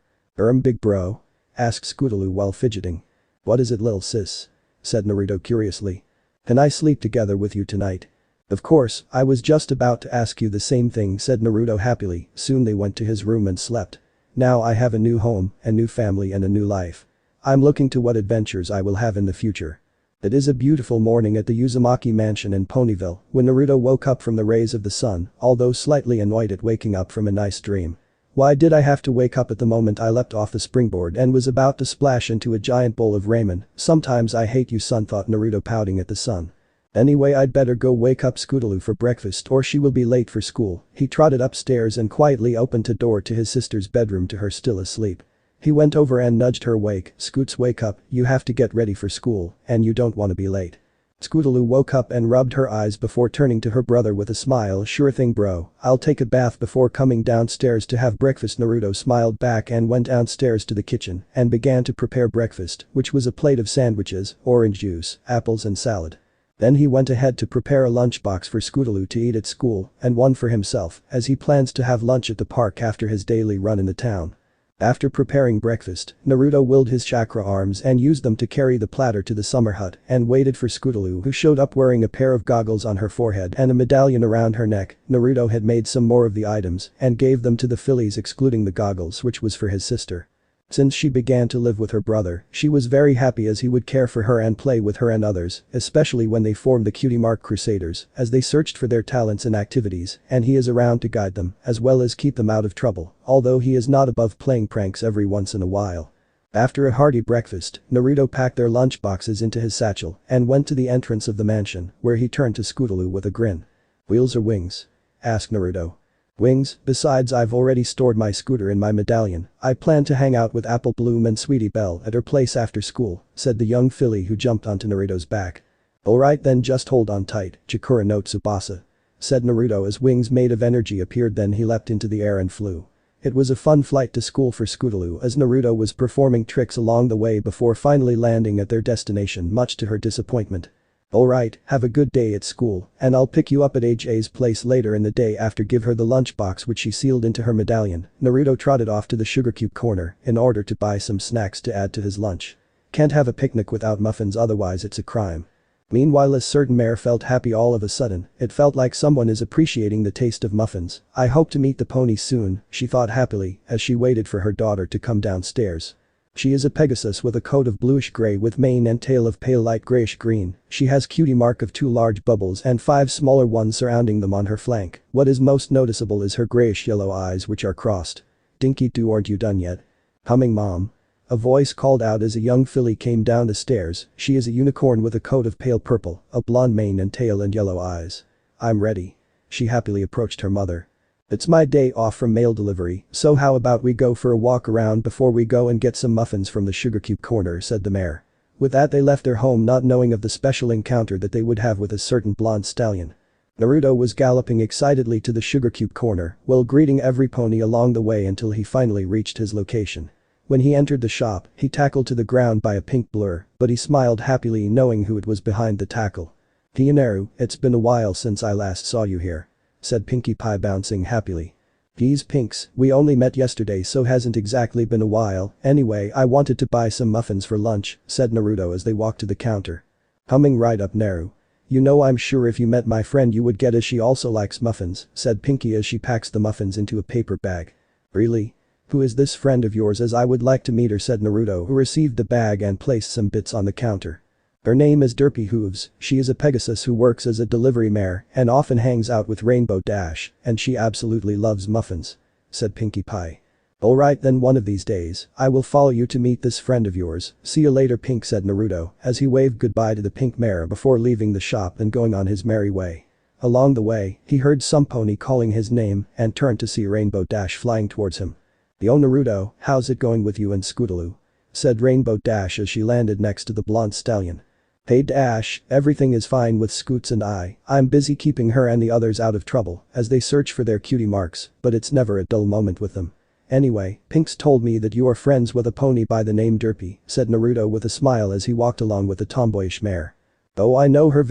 Big bro? Asked Scootaloo while fidgeting. What is it, lil sis? Said Naruto curiously. Can I sleep together with you tonight? Of course, I was just about to ask you the same thing, said Naruto happily. Soon they went to his room and slept. Now I have a new home, a new family and a new life. I'm looking to what adventures I will have in the future. It is a beautiful morning at the Uzamaki Mansion in Ponyville when Naruto woke up from the rays of the sun, although slightly annoyed at waking up from a nice dream. Why did I have to wake up at the moment I leapt off the springboard and was about to splash into a giant bowl of ramen? Sometimes I hate you, son, thought Naruto, pouting at the sun. Anyway, I'd better go wake up Scootaloo for breakfast or she will be late for school. He trotted upstairs and quietly opened the door to his sister's bedroom, to her still asleep. He went over and nudged her. Scoots, wake up, you have to get ready for school, and you don't want to be late. Scootaloo woke up and rubbed her eyes before turning to her brother with a smile. Sure thing, bro, I'll take a bath before coming downstairs to have breakfast. Naruto smiled back and went downstairs to the kitchen and began to prepare breakfast, which was a plate of sandwiches, orange juice, apples and salad. Then he went ahead to prepare a lunchbox for Scootaloo to eat at school and one for himself as he plans to have lunch at the park after his daily run in the town. After preparing breakfast, Naruto willed his chakra arms and used them to carry the platter to the summer hut and waited for Scootaloo, who showed up wearing a pair of goggles on her forehead and a medallion around her neck. Naruto had made some more of the items and gave them to the fillies, excluding the goggles, which was for his sister. Since she began to live with her brother, she was very happy as he would care for her and play with her and others, especially when they formed the Cutie Mark Crusaders, as they searched for their talents and activities, and he is around to guide them, as well as keep them out of trouble, although he is not above playing pranks every once in a while. After a hearty breakfast, Naruto packed their lunchboxes into his satchel and went to the entrance of the mansion, where he turned to Scootaloo with a grin. "Wheels or wings?" asked Naruto. "Wings, besides I've already stored my scooter in my medallion. I plan to hang out with Apple Bloom and Sweetie Belle at her place after school," said the young filly, who jumped onto Naruto's back. "Alright then, just hold on tight, Chikura no Tsubasa," said Naruto as wings made of energy appeared. Then he leapt into the air and flew. It was a fun flight to school for Scootaloo as Naruto was performing tricks along the way before finally landing at their destination, much to her disappointment. "Alright, have a good day at school, and I'll pick you up at AJ's place later in the day after." Give her the lunchbox, which she sealed into her medallion. Naruto trotted off to the sugar cube corner in order to buy some snacks to add to his lunch. Can't have a picnic without muffins, otherwise it's a crime. Meanwhile, a certain mare felt happy all of a sudden. It felt like someone is appreciating the taste of muffins. "I hope to meet the pony soon," she thought happily as she waited for her daughter to come downstairs. She is a Pegasus with a coat of bluish gray with mane and tail of pale light grayish green. She has cutie mark of 2 large bubbles and 5 smaller ones surrounding them on her flank. What is most noticeable is her grayish yellow eyes, which are crossed. "Dinky, aren't you done yet?" "Humming, Mom." A voice called out as a young filly came down the stairs. She is a unicorn with a coat of pale purple, a blonde mane and tail and yellow eyes. "I'm ready." She happily approached her mother. "It's my day off from mail delivery, so how about we go for a walk around before we go and get some muffins from the sugar cube corner," said the mare. With that, they left their home, not knowing of the special encounter that they would have with a certain blonde stallion. Naruto was galloping excitedly to the sugar cube corner while greeting every pony along the way until he finally reached his location. When he entered the shop, he tackled to the ground by a pink blur, but he smiled happily knowing who it was behind the tackle. "Naru, it's been a while since I last saw you here," said Pinkie Pie, bouncing happily. "Geez, Pinks, we only met yesterday, so hasn't exactly been a while. Anyway, I wanted to buy some muffins for lunch," said Naruto as they walked to the counter. "Humming right up, Naru. You know, I'm sure if you met my friend you would get as she also likes muffins," said Pinkie as she packs the muffins into a paper bag. "Really? Who is this friend of yours, as I would like to meet her," said Naruto, who received the bag and placed some bits on the counter. "Her name is Derpy Hooves. She is a Pegasus who works as a delivery mare and often hangs out with Rainbow Dash, and she absolutely loves muffins," said Pinkie Pie. "Alright then, one of these days, I will follow you to meet this friend of yours. See you later, Pink," said Naruto as he waved goodbye to the pink mare before leaving the shop and going on his merry way. Along the way, he heard some pony calling his name and turned to see Rainbow Dash flying towards him. "Yo Naruto, how's it going with you and Scootaloo?" said Rainbow Dash as she landed next to the blonde stallion. "Hey Dash, everything is fine with Scoots and I'm busy keeping her and the others out of trouble as they search for their cutie marks, but it's never a dull moment with them. Anyway, Pinks told me that you are friends with a pony by the name Derpy," said Naruto with a smile as he walked along with the tomboyish mare. "Oh, I know her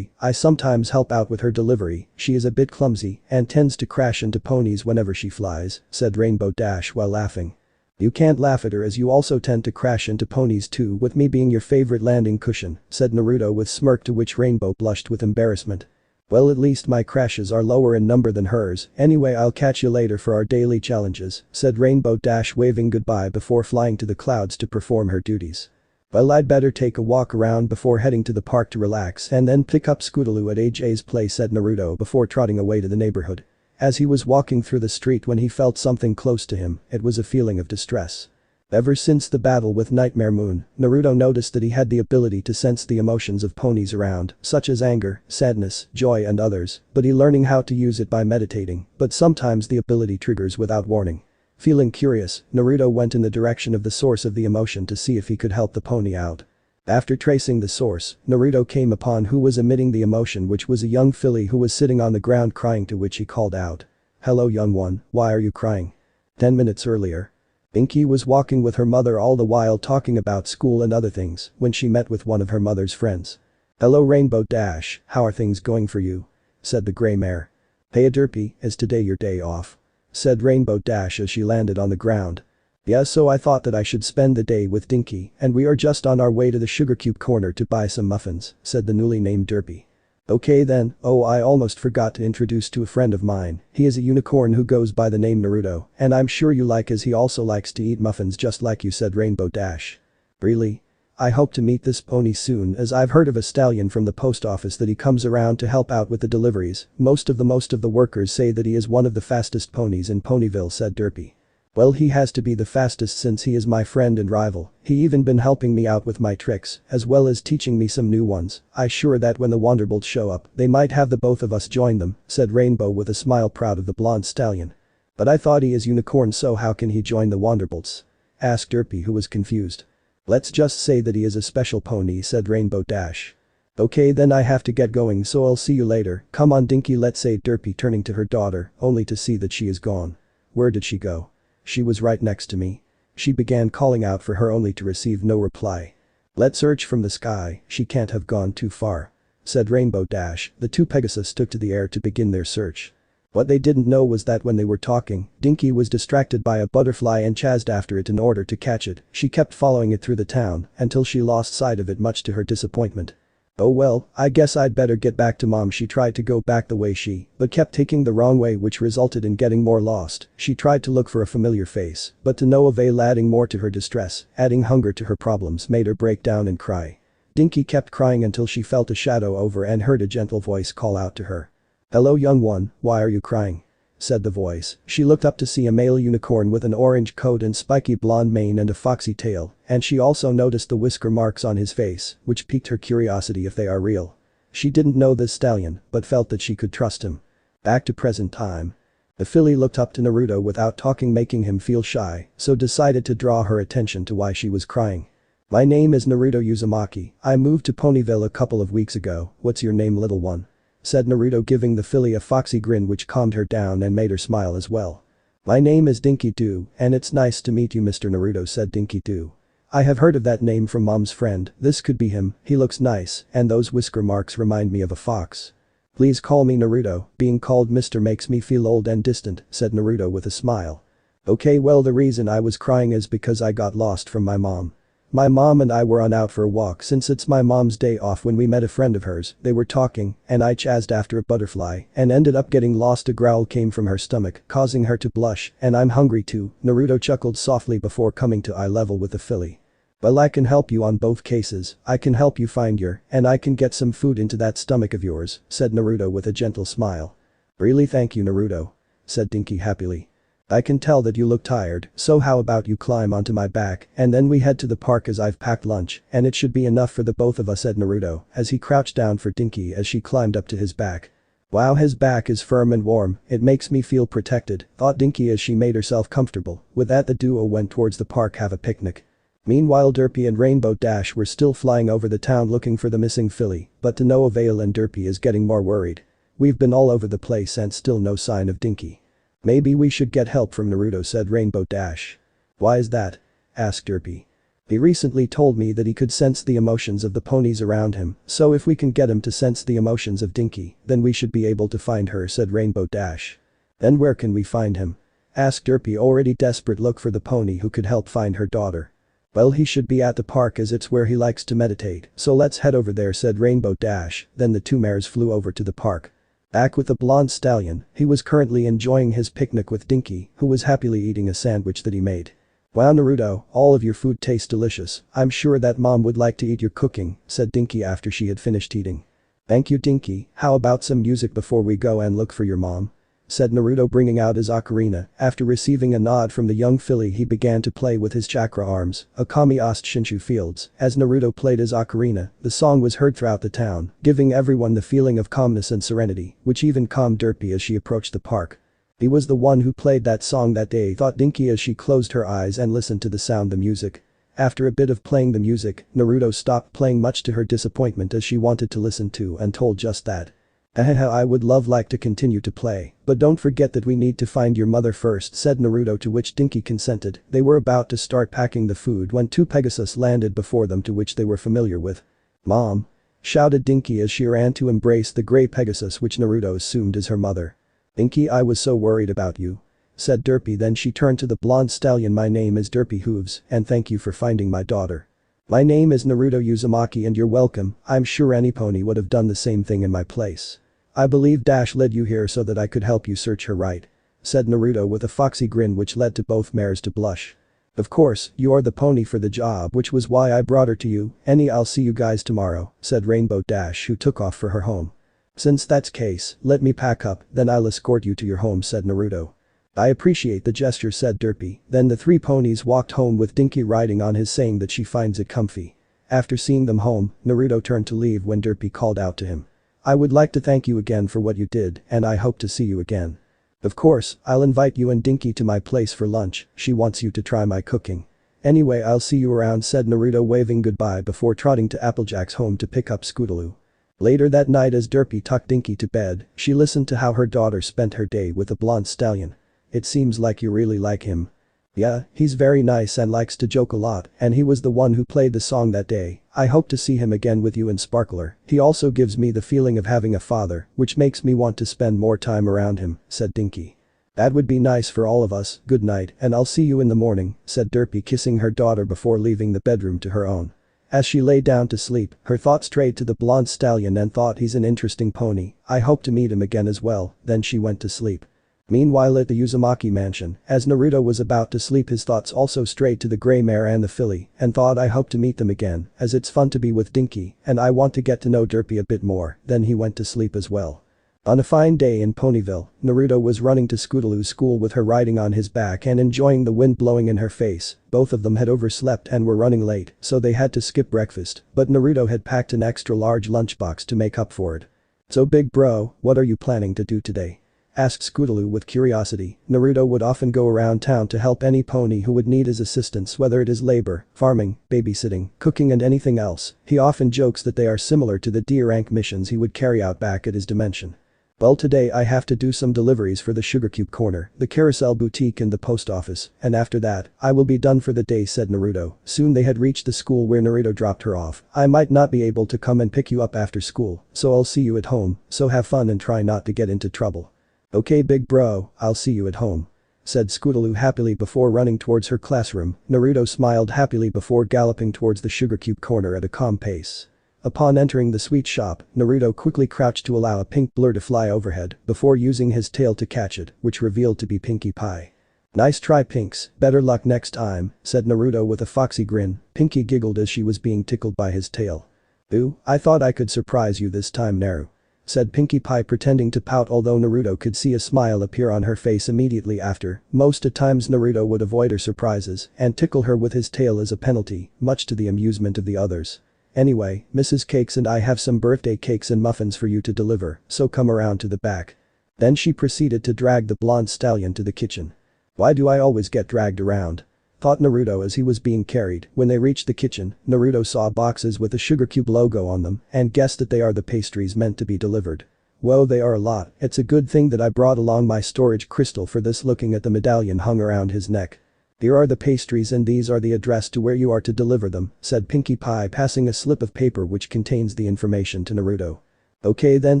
I sometimes help out with her delivery. She is a bit clumsy and tends to crash into ponies whenever she flies," said Rainbow Dash while laughing. "You can't laugh at her, as you also tend to crash into ponies too, with me being your favorite landing cushion," said Naruto with smirk, to which Rainbow blushed with embarrassment. "Well, at least my crashes are lower in number than hers. Anyway, I'll catch you later for our daily challenges," said Rainbow Dash, waving goodbye before flying to the clouds to perform her duties. "Well, I'd better take a walk around before heading to the park to relax and then pick up Scootaloo at AJ's place," said Naruto before trotting away to the neighborhood. As he was walking through the street when he felt something close to him, it was a feeling of distress. Ever since the battle with Nightmare Moon, Naruto noticed that he had the ability to sense the emotions of ponies around, such as anger, sadness, joy and others, but he learning how to use it by meditating, but sometimes the ability triggers without warning. Feeling curious, Naruto went in the direction of the source of the emotion to see if he could help the pony out. After tracing the source, Naruto came upon who was emitting the emotion, which was a young filly who was sitting on the ground crying, to which he called out. "Hello young one, why are you crying?" 10 minutes earlier. Pinkie was walking with her mother all the while talking about school and other things when she met with one of her mother's friends. Hello Rainbow Dash, how are things going for you? Said the grey mare. Hey Derpy, is today your day off? Said Rainbow Dash as she landed on the ground. Yeah, so I thought that I should spend the day with Dinky, and we are just on our way to the sugar cube corner to buy some muffins, said the newly named Derpy. Okay then, oh I almost forgot to introduce to a friend of mine, he is a unicorn who goes by the name Naruto, and I'm sure you like as he also likes to eat muffins just like you, said Rainbow Dash. Really? I hope to meet this pony soon as I've heard of a stallion from the post office that he comes around to help out with the deliveries, most of the workers say that he is one of the fastest ponies in Ponyville, said Derpy. Well, he has to be the fastest since he is my friend and rival, he even been helping me out with my tricks, as well as teaching me some new ones, I sure that when the Wanderbolts show up, they might have the both of us join them, said Rainbow with a smile, proud of the blonde stallion. But I thought he is unicorn, so how can he join the Wanderbolts? Asked Derpy, who was confused. Let's just say that he is a special pony, said Rainbow Dash. Okay then, I have to get going, so I'll see you later, come on Dinky, let's say, Derpy turning to her daughter, only to see that she is gone. Where did she go? She was right next to me. She began calling out for her only to receive no reply. Let's search from the sky, she can't have gone too far. Said Rainbow Dash. The two Pegasus took to the air to begin their search. What they didn't know was that when they were talking, Dinky was distracted by a butterfly and chased after it in order to catch it. She kept following it through the town until she lost sight of it, much to her disappointment. Oh well, I guess I'd better get back to mom. She tried to go back the way but kept taking the wrong way, which resulted in getting more lost. She tried to look for a familiar face, but to no avail, adding more to her distress, adding hunger to her problems made her break down and cry. Dinky kept crying until she felt a shadow over and heard a gentle voice call out to her. Hello young one, why are you crying? Said the voice. She looked up to see a male unicorn with an orange coat and spiky blonde mane and a foxy tail, and she also noticed the whisker marks on his face, which piqued her curiosity if they are real. She didn't know this stallion, but felt that she could trust him. Back to present time. The filly looked up to Naruto without talking, making him feel shy, so decided to draw her attention to why she was crying. My name is Naruto Uzumaki, I moved to Ponyville a couple of weeks ago, what's your name little one? Said Naruto, giving the filly a foxy grin which calmed her down and made her smile as well. My name is Dinky too, and it's nice to meet you Mr. Naruto, said Dinky too. I have heard of that name from mom's friend, this could be him, he looks nice, and those whisker marks remind me of a fox. Please call me Naruto, being called Mr. makes me feel old and distant, said Naruto with a smile. Okay, well the reason I was crying is because I got lost from my mom. My mom and I were on out for a walk since it's my mom's day off when we met a friend of hers, they were talking, and I chased after a butterfly and ended up getting lost. A growl came from her stomach, causing her to blush, and I'm hungry too, Naruto chuckled softly before coming to eye level with the filly. Well, I can help you on both cases, I can help you find and I can get some food into that stomach of yours, said Naruto with a gentle smile. Really, thank you Naruto. Said Dinky happily. I can tell that you look tired, so how about you climb onto my back and then we head to the park as I've packed lunch and it should be enough for the both of us, said Naruto as he crouched down for Dinky as she climbed up to his back. Wow, his back is firm and warm, it makes me feel protected, thought Dinky as she made herself comfortable. With that the duo went towards the park have a picnic. Meanwhile Derpy and Rainbow Dash were still flying over the town looking for the missing filly, but to no avail, and Derpy is getting more worried. We've been all over the place and still no sign of Dinky. Maybe we should get help from Naruto, said Rainbow Dash. Why is that? Asked Derpy. He recently told me that he could sense the emotions of the ponies around him, so if we can get him to sense the emotions of Dinky, then we should be able to find her, said Rainbow Dash. Then where can we find him? Asked Derpy, already desperate look for the pony who could help find her daughter. Well, he should be at the park as it's where he likes to meditate, so let's head over there, said Rainbow Dash. Then the two mares flew over to the park. Back with the blonde stallion, he was currently enjoying his picnic with Dinky, who was happily eating a sandwich that he made. Wow Naruto, all of your food tastes delicious, I'm sure that mom would like to eat your cooking, said Dinky after she had finished eating. Thank you Dinky, how about some music before we go and look for your mom? Said Naruto, bringing out his ocarina. After receiving a nod from the young filly, he began to play with his chakra arms, Akami Ost Shinshu Fields. As Naruto played his ocarina, the song was heard throughout the town, giving everyone the feeling of calmness and serenity, which even calmed Derpy as she approached the park. He was the one who played that song that day, thought Dinky as she closed her eyes and listened to the sound of music. After a bit of playing the music, Naruto stopped playing, much to her disappointment as she wanted to listen to and told just that. I would like to continue to play, but don't forget that we need to find your mother first, said Naruto, to which Dinky consented. They were about to start packing the food when two Pegasus landed before them, to which they were familiar with. Mom. shouted Dinky as she ran to embrace the grey Pegasus which Naruto assumed is her mother. "Dinky, I was so worried about you," said Derpy. Then she turned to the blonde stallion. "My name is Derpy Hooves and thank you for finding my daughter. My name is Naruto Uzumaki and you're welcome. I'm sure any pony would have done the same thing in my place. I believe Dash led you here so that I could help you search her, right?" said Naruto with a foxy grin which led to both mares to blush. "Of course, you are the pony for the job, which was why I brought her to you. I'll see you guys tomorrow," said Rainbow Dash, who took off for her home. "Since that's case, let me pack up, then I'll escort you to your home," said Naruto. "I appreciate the gesture," said Derpy. Then the three ponies walked home with Dinky riding on his, saying that she finds it comfy. After seeing them home, Naruto turned to leave when Derpy called out to him. "I would like to thank you again for what you did and I hope to see you again. Of course, I'll invite you and Dinky to my place for lunch. She wants you to try my cooking. Anyway, I'll see you around," said Naruto, waving goodbye before trotting to Applejack's home to pick up Scootaloo. Later that night, as Derpy tucked Dinky to bed, she listened to how her daughter spent her day with the blonde stallion. "It seems like you really like him." "Yeah, he's very nice and likes to joke a lot, and he was the one who played the song that day. I hope to see him again with you and Sparkler. He also gives me the feeling of having a father, which makes me want to spend more time around him," said Dinky. "That would be nice for all of us. Good night and I'll see you in the morning," said Derpy, kissing her daughter before leaving the bedroom to her own. As she lay down to sleep, her thoughts strayed to the blonde stallion and thought, "He's an interesting pony. I hope to meet him again as well." Then she went to sleep. Meanwhile at the Uzamaki Mansion, as Naruto was about to sleep, his thoughts also strayed to the grey mare and the filly and thought, "I hope to meet them again, as it's fun to be with Dinky and I want to get to know Derpy a bit more." Then he went to sleep as well. On a fine day in Ponyville, Naruto was running to Scootaloo's school with her riding on his back and enjoying the wind blowing in her face. Both of them had overslept and were running late, so they had to skip breakfast, but Naruto had packed an extra large lunchbox to make up for it. "So big bro, what are you planning to do today?" asked Scootaloo with curiosity. Naruto would often go around town to help any pony who would need his assistance, whether it is labor, farming, babysitting, cooking and anything else. He often jokes that they are similar to the D-rank missions he would carry out back at his dimension. "Well, today I have to do some deliveries for the Sugar Cube Corner, the Carousel Boutique and the post office, and after that, I will be done for the day," said Naruto. Soon they had reached the school where Naruto dropped her off. "I might not be able to come and pick you up after school, so I'll see you at home, so have fun and try not to get into trouble." "Okay big bro, I'll see you at home," said Scootaloo happily before running towards her classroom. Naruto smiled happily before galloping towards the Sugar Cube Corner at a calm pace. Upon entering the sweet shop, Naruto quickly crouched to allow a pink blur to fly overhead before using his tail to catch it, which revealed to be Pinkie Pie. "Nice try Pinks, better luck next time," said Naruto with a foxy grin. Pinkie giggled as she was being tickled by his tail. "Ooh, I thought I could surprise you this time Naru," said Pinkie Pie pretending to pout, although Naruto could see a smile appear on her face immediately after. Most of times Naruto would avoid her surprises and tickle her with his tail as a penalty, much to the amusement of the others. "Anyway, Mrs. Cakes and I have some birthday cakes and muffins for you to deliver, so come around to the back." Then she proceeded to drag the blonde stallion to the kitchen. "Why do I always get dragged around?" thought Naruto as he was being carried. When they reached the kitchen, Naruto saw boxes with the Sugar Cube logo on them and guessed that they are the pastries meant to be delivered. "Whoa, they are a lot. It's a good thing that I brought along my storage crystal for this." Looking at the medallion hung around his neck. "Here are the pastries and these are the address to where you are to deliver them," said Pinkie Pie, passing a slip of paper which contains the information to Naruto. "Okay then,"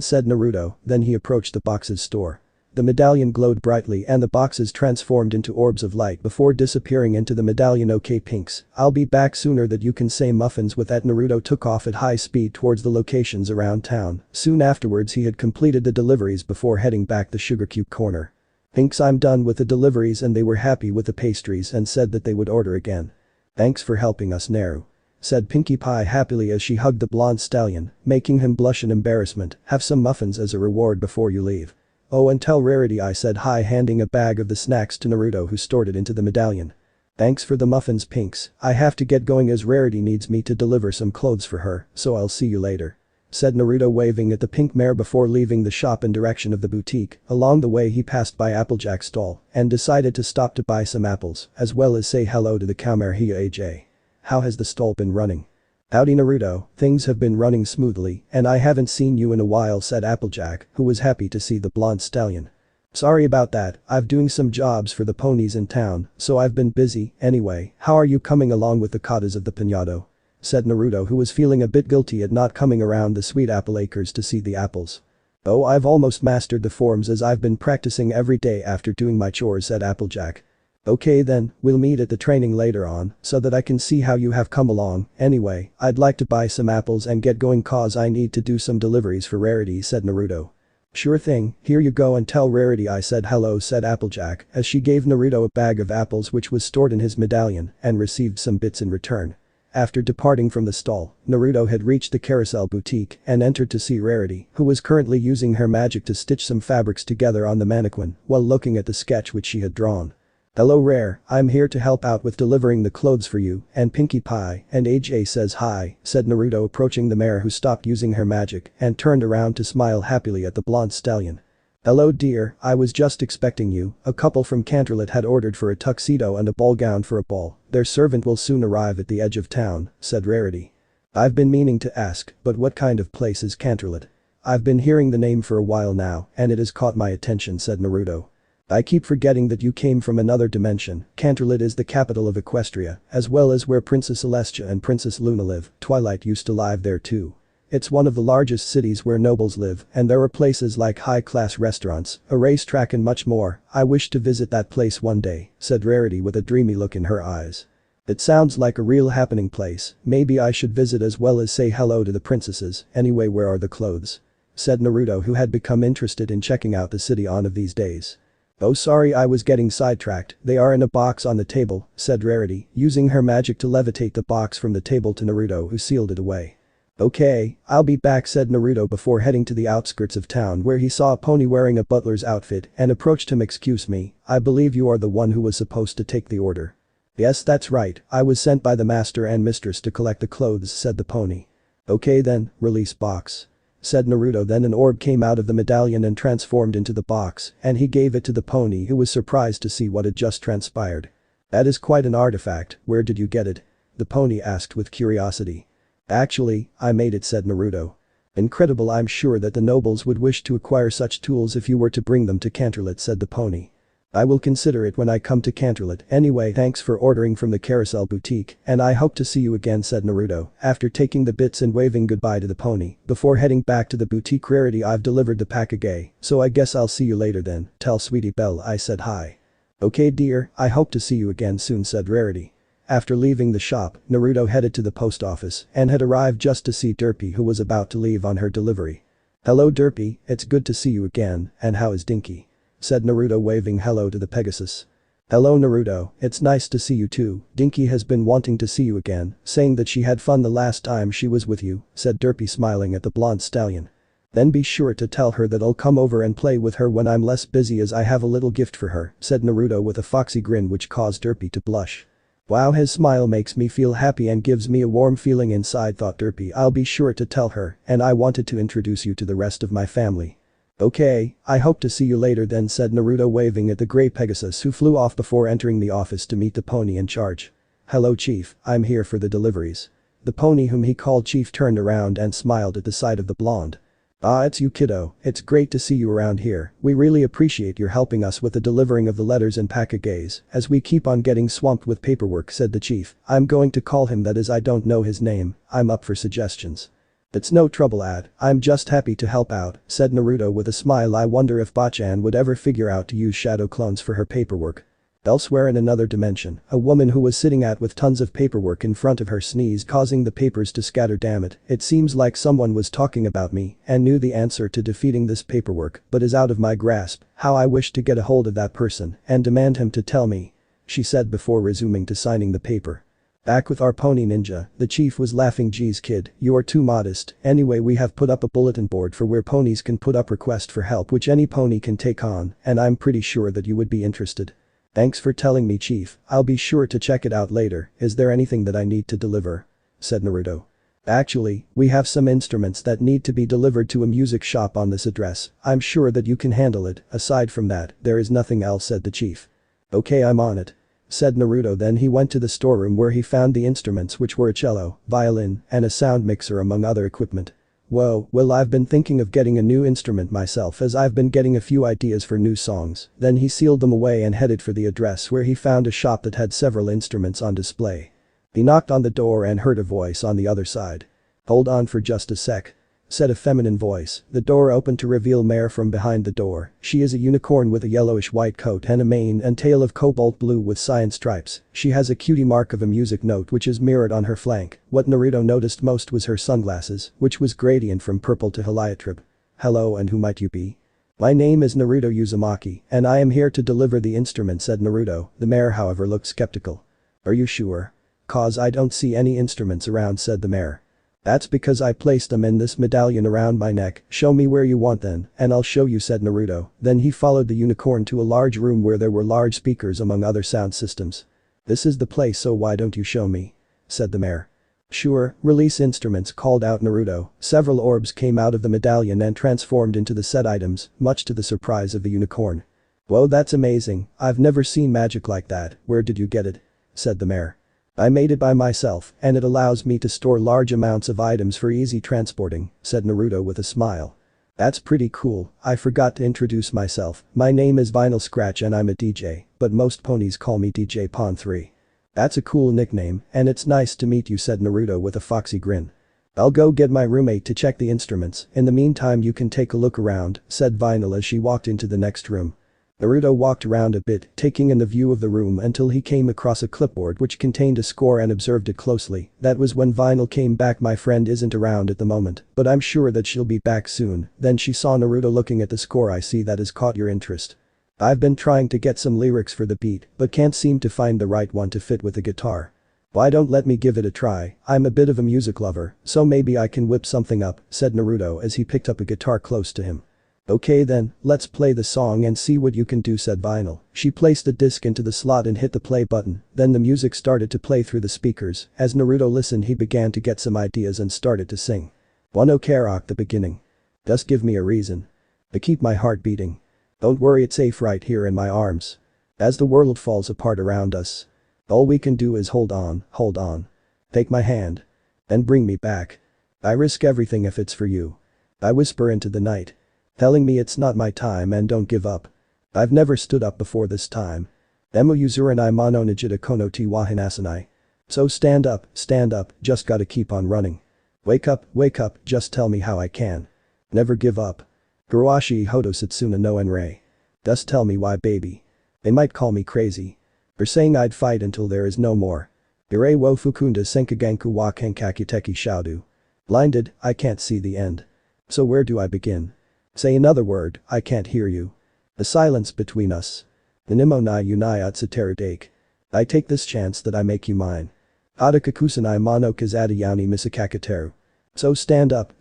said Naruto. Then he approached the box's store. The medallion glowed brightly and the boxes transformed into orbs of light before disappearing into the medallion. "Okay Pinks, I'll be back sooner that you can say muffins." With that, Naruto took off at high speed towards the locations around town. Soon afterwards he had completed the deliveries before heading back the Sugar Cube Corner. "Pinks, I'm done with the deliveries," and they were happy with the pastries and said that they would order again. "Thanks for helping us Naru," said Pinkie Pie happily as she hugged the blonde stallion, making him blush in embarrassment. "Have some muffins as a reward before you leave." "Oh, and tell Rarity I said hi," handing a bag of the snacks to Naruto, who stored it into the medallion. "Thanks for the muffins Pinks, I have to get going as Rarity needs me to deliver some clothes for her, so I'll see you later," said Naruto, waving at the pink mare before leaving the shop in direction of the boutique. Along the way he passed by Applejack's stall and decided to stop to buy some apples as well as say hello to the cowmare Hiya AJ. "How has the stall been running?" "Howdy Naruto, things have been running smoothly and I haven't seen you in a while," said Applejack, who was happy to see the blonde stallion. "Sorry about that, I've doing some jobs for the ponies in town, so I've been busy. Anyway, how are you coming along with the katas of the Piñado?" said Naruto, who was feeling a bit guilty at not coming around the sweet apple acres to see the apples. "Oh, I've almost mastered the forms as I've been practicing every day after doing my chores," said Applejack. "Okay then, we'll meet at the training later on so that I can see how you have come along. Anyway, I'd like to buy some apples and get going cause I need to do some deliveries for Rarity," said Naruto. "Sure thing, here you go and tell Rarity I said hello," said Applejack as she gave Naruto a bag of apples which was stored in his medallion and received some bits in return. After departing from the stall, Naruto had reached the carousel boutique and entered to see Rarity, who was currently using her magic to stitch some fabrics together on the mannequin while looking at the sketch which she had drawn. "Hello Rare, I'm here to help out with delivering the clothes for you and Pinkie Pie and AJ says hi," said Naruto, approaching the mare, who stopped using her magic and turned around to smile happily at the blonde stallion. "Hello dear, I was just expecting you. A couple from Canterlot had ordered for a tuxedo and a ball gown for a ball. Their servant will soon arrive at the edge of town," said Rarity. "I've been meaning to ask, but what kind of place is Canterlot? I've been hearing the name for a while now and it has caught my attention," said Naruto. "I keep forgetting that you came from another dimension. Canterlot is the capital of Equestria, as well as where Princess Celestia and Princess Luna live. Twilight used to live there too. It's one of the largest cities where nobles live and there are places like high-class restaurants, a racetrack and much more. I wish to visit that place one day," said Rarity with a dreamy look in her eyes. "It sounds like a real happening place. Maybe I should visit as well as say hello to the princesses. Anyway, where are the clothes?" said Naruto, who had become interested in checking out the city on of these days. "Oh sorry, I was getting sidetracked. They are in a box on the table," said Rarity, using her magic to levitate the box from the table to Naruto, who sealed it away. "Okay, I'll be back," said Naruto before heading to the outskirts of town, where he saw a pony wearing a butler's outfit and approached him. "Excuse me, I believe you are the one who was supposed to take the order." "Yes, that's right, I was sent by the master and mistress to collect the clothes," said the pony. "Okay then, release box," said Naruto. Then an orb came out of the medallion and transformed into the box and he gave it to the pony, who was surprised to see what had just transpired. "That is quite an artifact, where did you get it?" the pony asked with curiosity. "Actually, I made it," said Naruto. "Incredible, I'm sure that the nobles would wish to acquire such tools if you were to bring them to Canterlot," said the pony. "I will consider it when I come to Canterlot. Anyway, thanks for ordering from the carousel boutique and I hope to see you again," said Naruto, after taking the bits and waving goodbye to the pony before heading back to the boutique. "Rarity, I've delivered the package, so I guess I'll see you later then. Tell Sweetie Belle I said hi." "Okay dear, I hope to see you again soon," said Rarity. After leaving the shop, Naruto headed to the post office and had arrived just to see Derpy, who was about to leave on her delivery. "Hello Derpy, it's good to see you again, and how is Dinky?" said Naruto, waving hello to the Pegasus. "Hello Naruto, it's nice to see you too. Dinky has been wanting to see you again, saying that she had fun the last time she was with you," said Derpy, smiling at the blonde stallion. "Then be sure to tell her that I'll come over and play with her when I'm less busy, as I have a little gift for her," said Naruto with a foxy grin which caused Derpy to blush. "Wow, his smile makes me feel happy and gives me a warm feeling inside," thought Derpy. "I'll be sure to tell her, and I wanted to introduce you to the rest of my family." "Okay, I hope to see you later then," said Naruto, waving at the grey Pegasus, who flew off before entering the office to meet the pony in charge. "Hello Chief, I'm here for the deliveries." The pony, whom he called Chief, turned around and smiled at the sight of the blonde. "Ah, it's you kiddo, it's great to see you around here. We really appreciate your helping us with the delivering of the letters and packages, as we keep on getting swamped with paperwork," said the chief. "I'm going to call him that as I don't know his name. I'm up for suggestions." "It's no trouble Ad, I'm just happy to help out," said Naruto with a smile. "I wonder if Bachan would ever figure out to use shadow clones for her paperwork." Elsewhere in another dimension, a woman who was sitting with tons of paperwork in front of her sneezed, causing the papers to scatter. "Damn it, it seems like someone was talking about me and knew the answer to defeating this paperwork but is out of my grasp. How I wish to get a hold of that person and demand him to tell me," she said before resuming to signing the paper. Back with our pony ninja, the chief was laughing. "Geez kid, you are too modest. Anyway, we have put up a bulletin board for where ponies can put up request for help which any pony can take on, and I'm pretty sure that you would be interested." "Thanks for telling me Chief, I'll be sure to check it out later. Is there anything that I need to deliver?" said Naruto. "Actually, we have some instruments that need to be delivered to a music shop on this address. I'm sure that you can handle it. Aside from that, there is nothing else," said the chief. "Okay, I'm on it," said Naruto. Then he went to the storeroom where he found the instruments, which were a cello, violin, and a sound mixer among other equipment. "Whoa, well, I've been thinking of getting a new instrument myself, as I've been getting a few ideas for new songs." Then he sealed them away and headed for the address, where he found a shop that had several instruments on display. He knocked on the door and heard a voice on the other side. "Hold on for just a sec," said a feminine voice. The door opened to reveal Mare from behind the door. She is a unicorn with a yellowish white coat and a mane and tail of cobalt blue with cyan stripes. She has a cutie mark of a music note which is mirrored on her flank. What Naruto noticed most was her sunglasses, which was gradient from purple to heliotrope. "Hello, and who might you be?" "My name is Naruto Uzumaki, and I am here to deliver the instrument," said Naruto. The Mare, however, looked skeptical. "Are you sure?" "'Cause I don't see any instruments around," said the Mare. "That's because I placed them in this medallion around my neck. Show me where you want then, and I'll show you," said Naruto. Then he followed the unicorn to a large room where there were large speakers among other sound systems. "This is the place, so why don't you show me?" said the Mare. "Sure, release instruments," called out Naruto. Several orbs came out of the medallion and transformed into the set items, much to the surprise of the unicorn. "Whoa, that's amazing. I've never seen magic like that. Where did you get it?" said the Mare. "I made it by myself, and it allows me to store large amounts of items for easy transporting," said Naruto with a smile. "That's pretty cool. I forgot to introduce myself. My name is Vinyl Scratch and I'm a DJ, but most ponies call me DJ Pawn 3. "That's a cool nickname, and it's nice to meet you," said Naruto with a foxy grin. "I'll go get my roommate to check the instruments. In the meantime you can take a look around," said Vinyl as she walked into the next room. Naruto walked around a bit, taking in the view of the room until he came across a clipboard which contained a score and observed it closely. That was when Vinyl came back. "My friend isn't around at the moment, but I'm sure that she'll be back soon." Then she saw Naruto looking at the score. "I see that has caught your interest. I've been trying to get some lyrics for the beat, but can't seem to find the right one to fit with the guitar. Why don't let me give it a try? I'm a bit of a music lover, so maybe I can whip something up," said Naruto as he picked up a guitar close to him. "Okay then, let's play the song and see what you can do," said Vinyl. She placed the disc into the slot and hit the play button. Then the music started to play through the speakers. As Naruto listened, he began to get some ideas and started to sing. "Wano Karok the beginning. Just give me a reason. To keep my heart beating. Don't worry, it's safe right here in my arms. As the world falls apart around us, all we can do is hold on, hold on. Take my hand. Then bring me back. I risk everything if it's for you. I whisper into the night, telling me it's not my time and don't give up. I've never stood up before this time. Emo Uzuranai Mono Nijita Kono Ti Wahinasanai. So stand up, just gotta keep on running. Wake up, just tell me how I can. Never give up. Guruashi Hodo Satsuna no Enrei. Just tell me why, baby. They might call me crazy. For saying I'd fight until there is no more. Irei wo Fukunda Senkaganku wa Kenkakiteki Shoudu. Blinded, I can't see the end. So where do I begin? Say another word, I can't hear you. The silence between us. Nanimo na unai atsateru dake. I take this chance that I make you mine. Adakakusanai mono kazada yauni misakakateru. So stand up,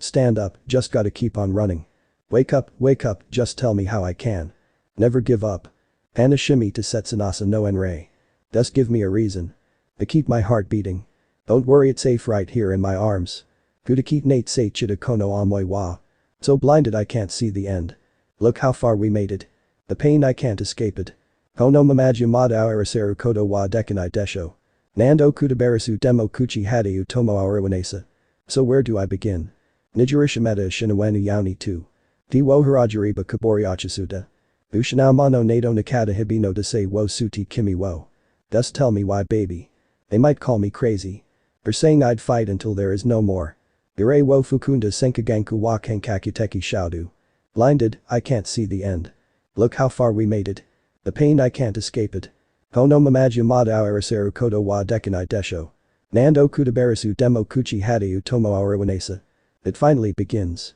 just gotta keep on running. Wake up, just tell me how I can. Never give up. Anashimi to Setsunasa no Enrei. Just give me a reason. To keep my heart beating. Don't worry, it's safe right here in my arms. Kudakit Nate Seichida Kono Amoy wa. So blinded I can't see the end. Look how far we made it. The pain I can't escape it. Kono Mamaju Madao Araseru Kodo wa Dekanai Desho. Nando Kudabarasu Demo Kuchi Hadayu Tomo Aurawanesa. So where do I begin? Nijirishameta Shinawenu Yauni 2. Tiwo Harajiriba Kabori Achasuda. Ushinao Mono Nado Nakata Hibino Dase wo Suti Kimi wo. Just tell me why, baby. They might call me crazy. For saying I'd fight until there is no more. Irei wo Fukunda Senkaganku wa Kenkakiteki Shoudu. Blinded, I can't see the end. Look how far we made it. The pain I can't escape it. Kono Mamaju Madao Araseru Kodo wa Dekanai Desho. Nando Kudabarasu Demo Kuchi Hadayu Tomo Aurawanesa. It finally begins.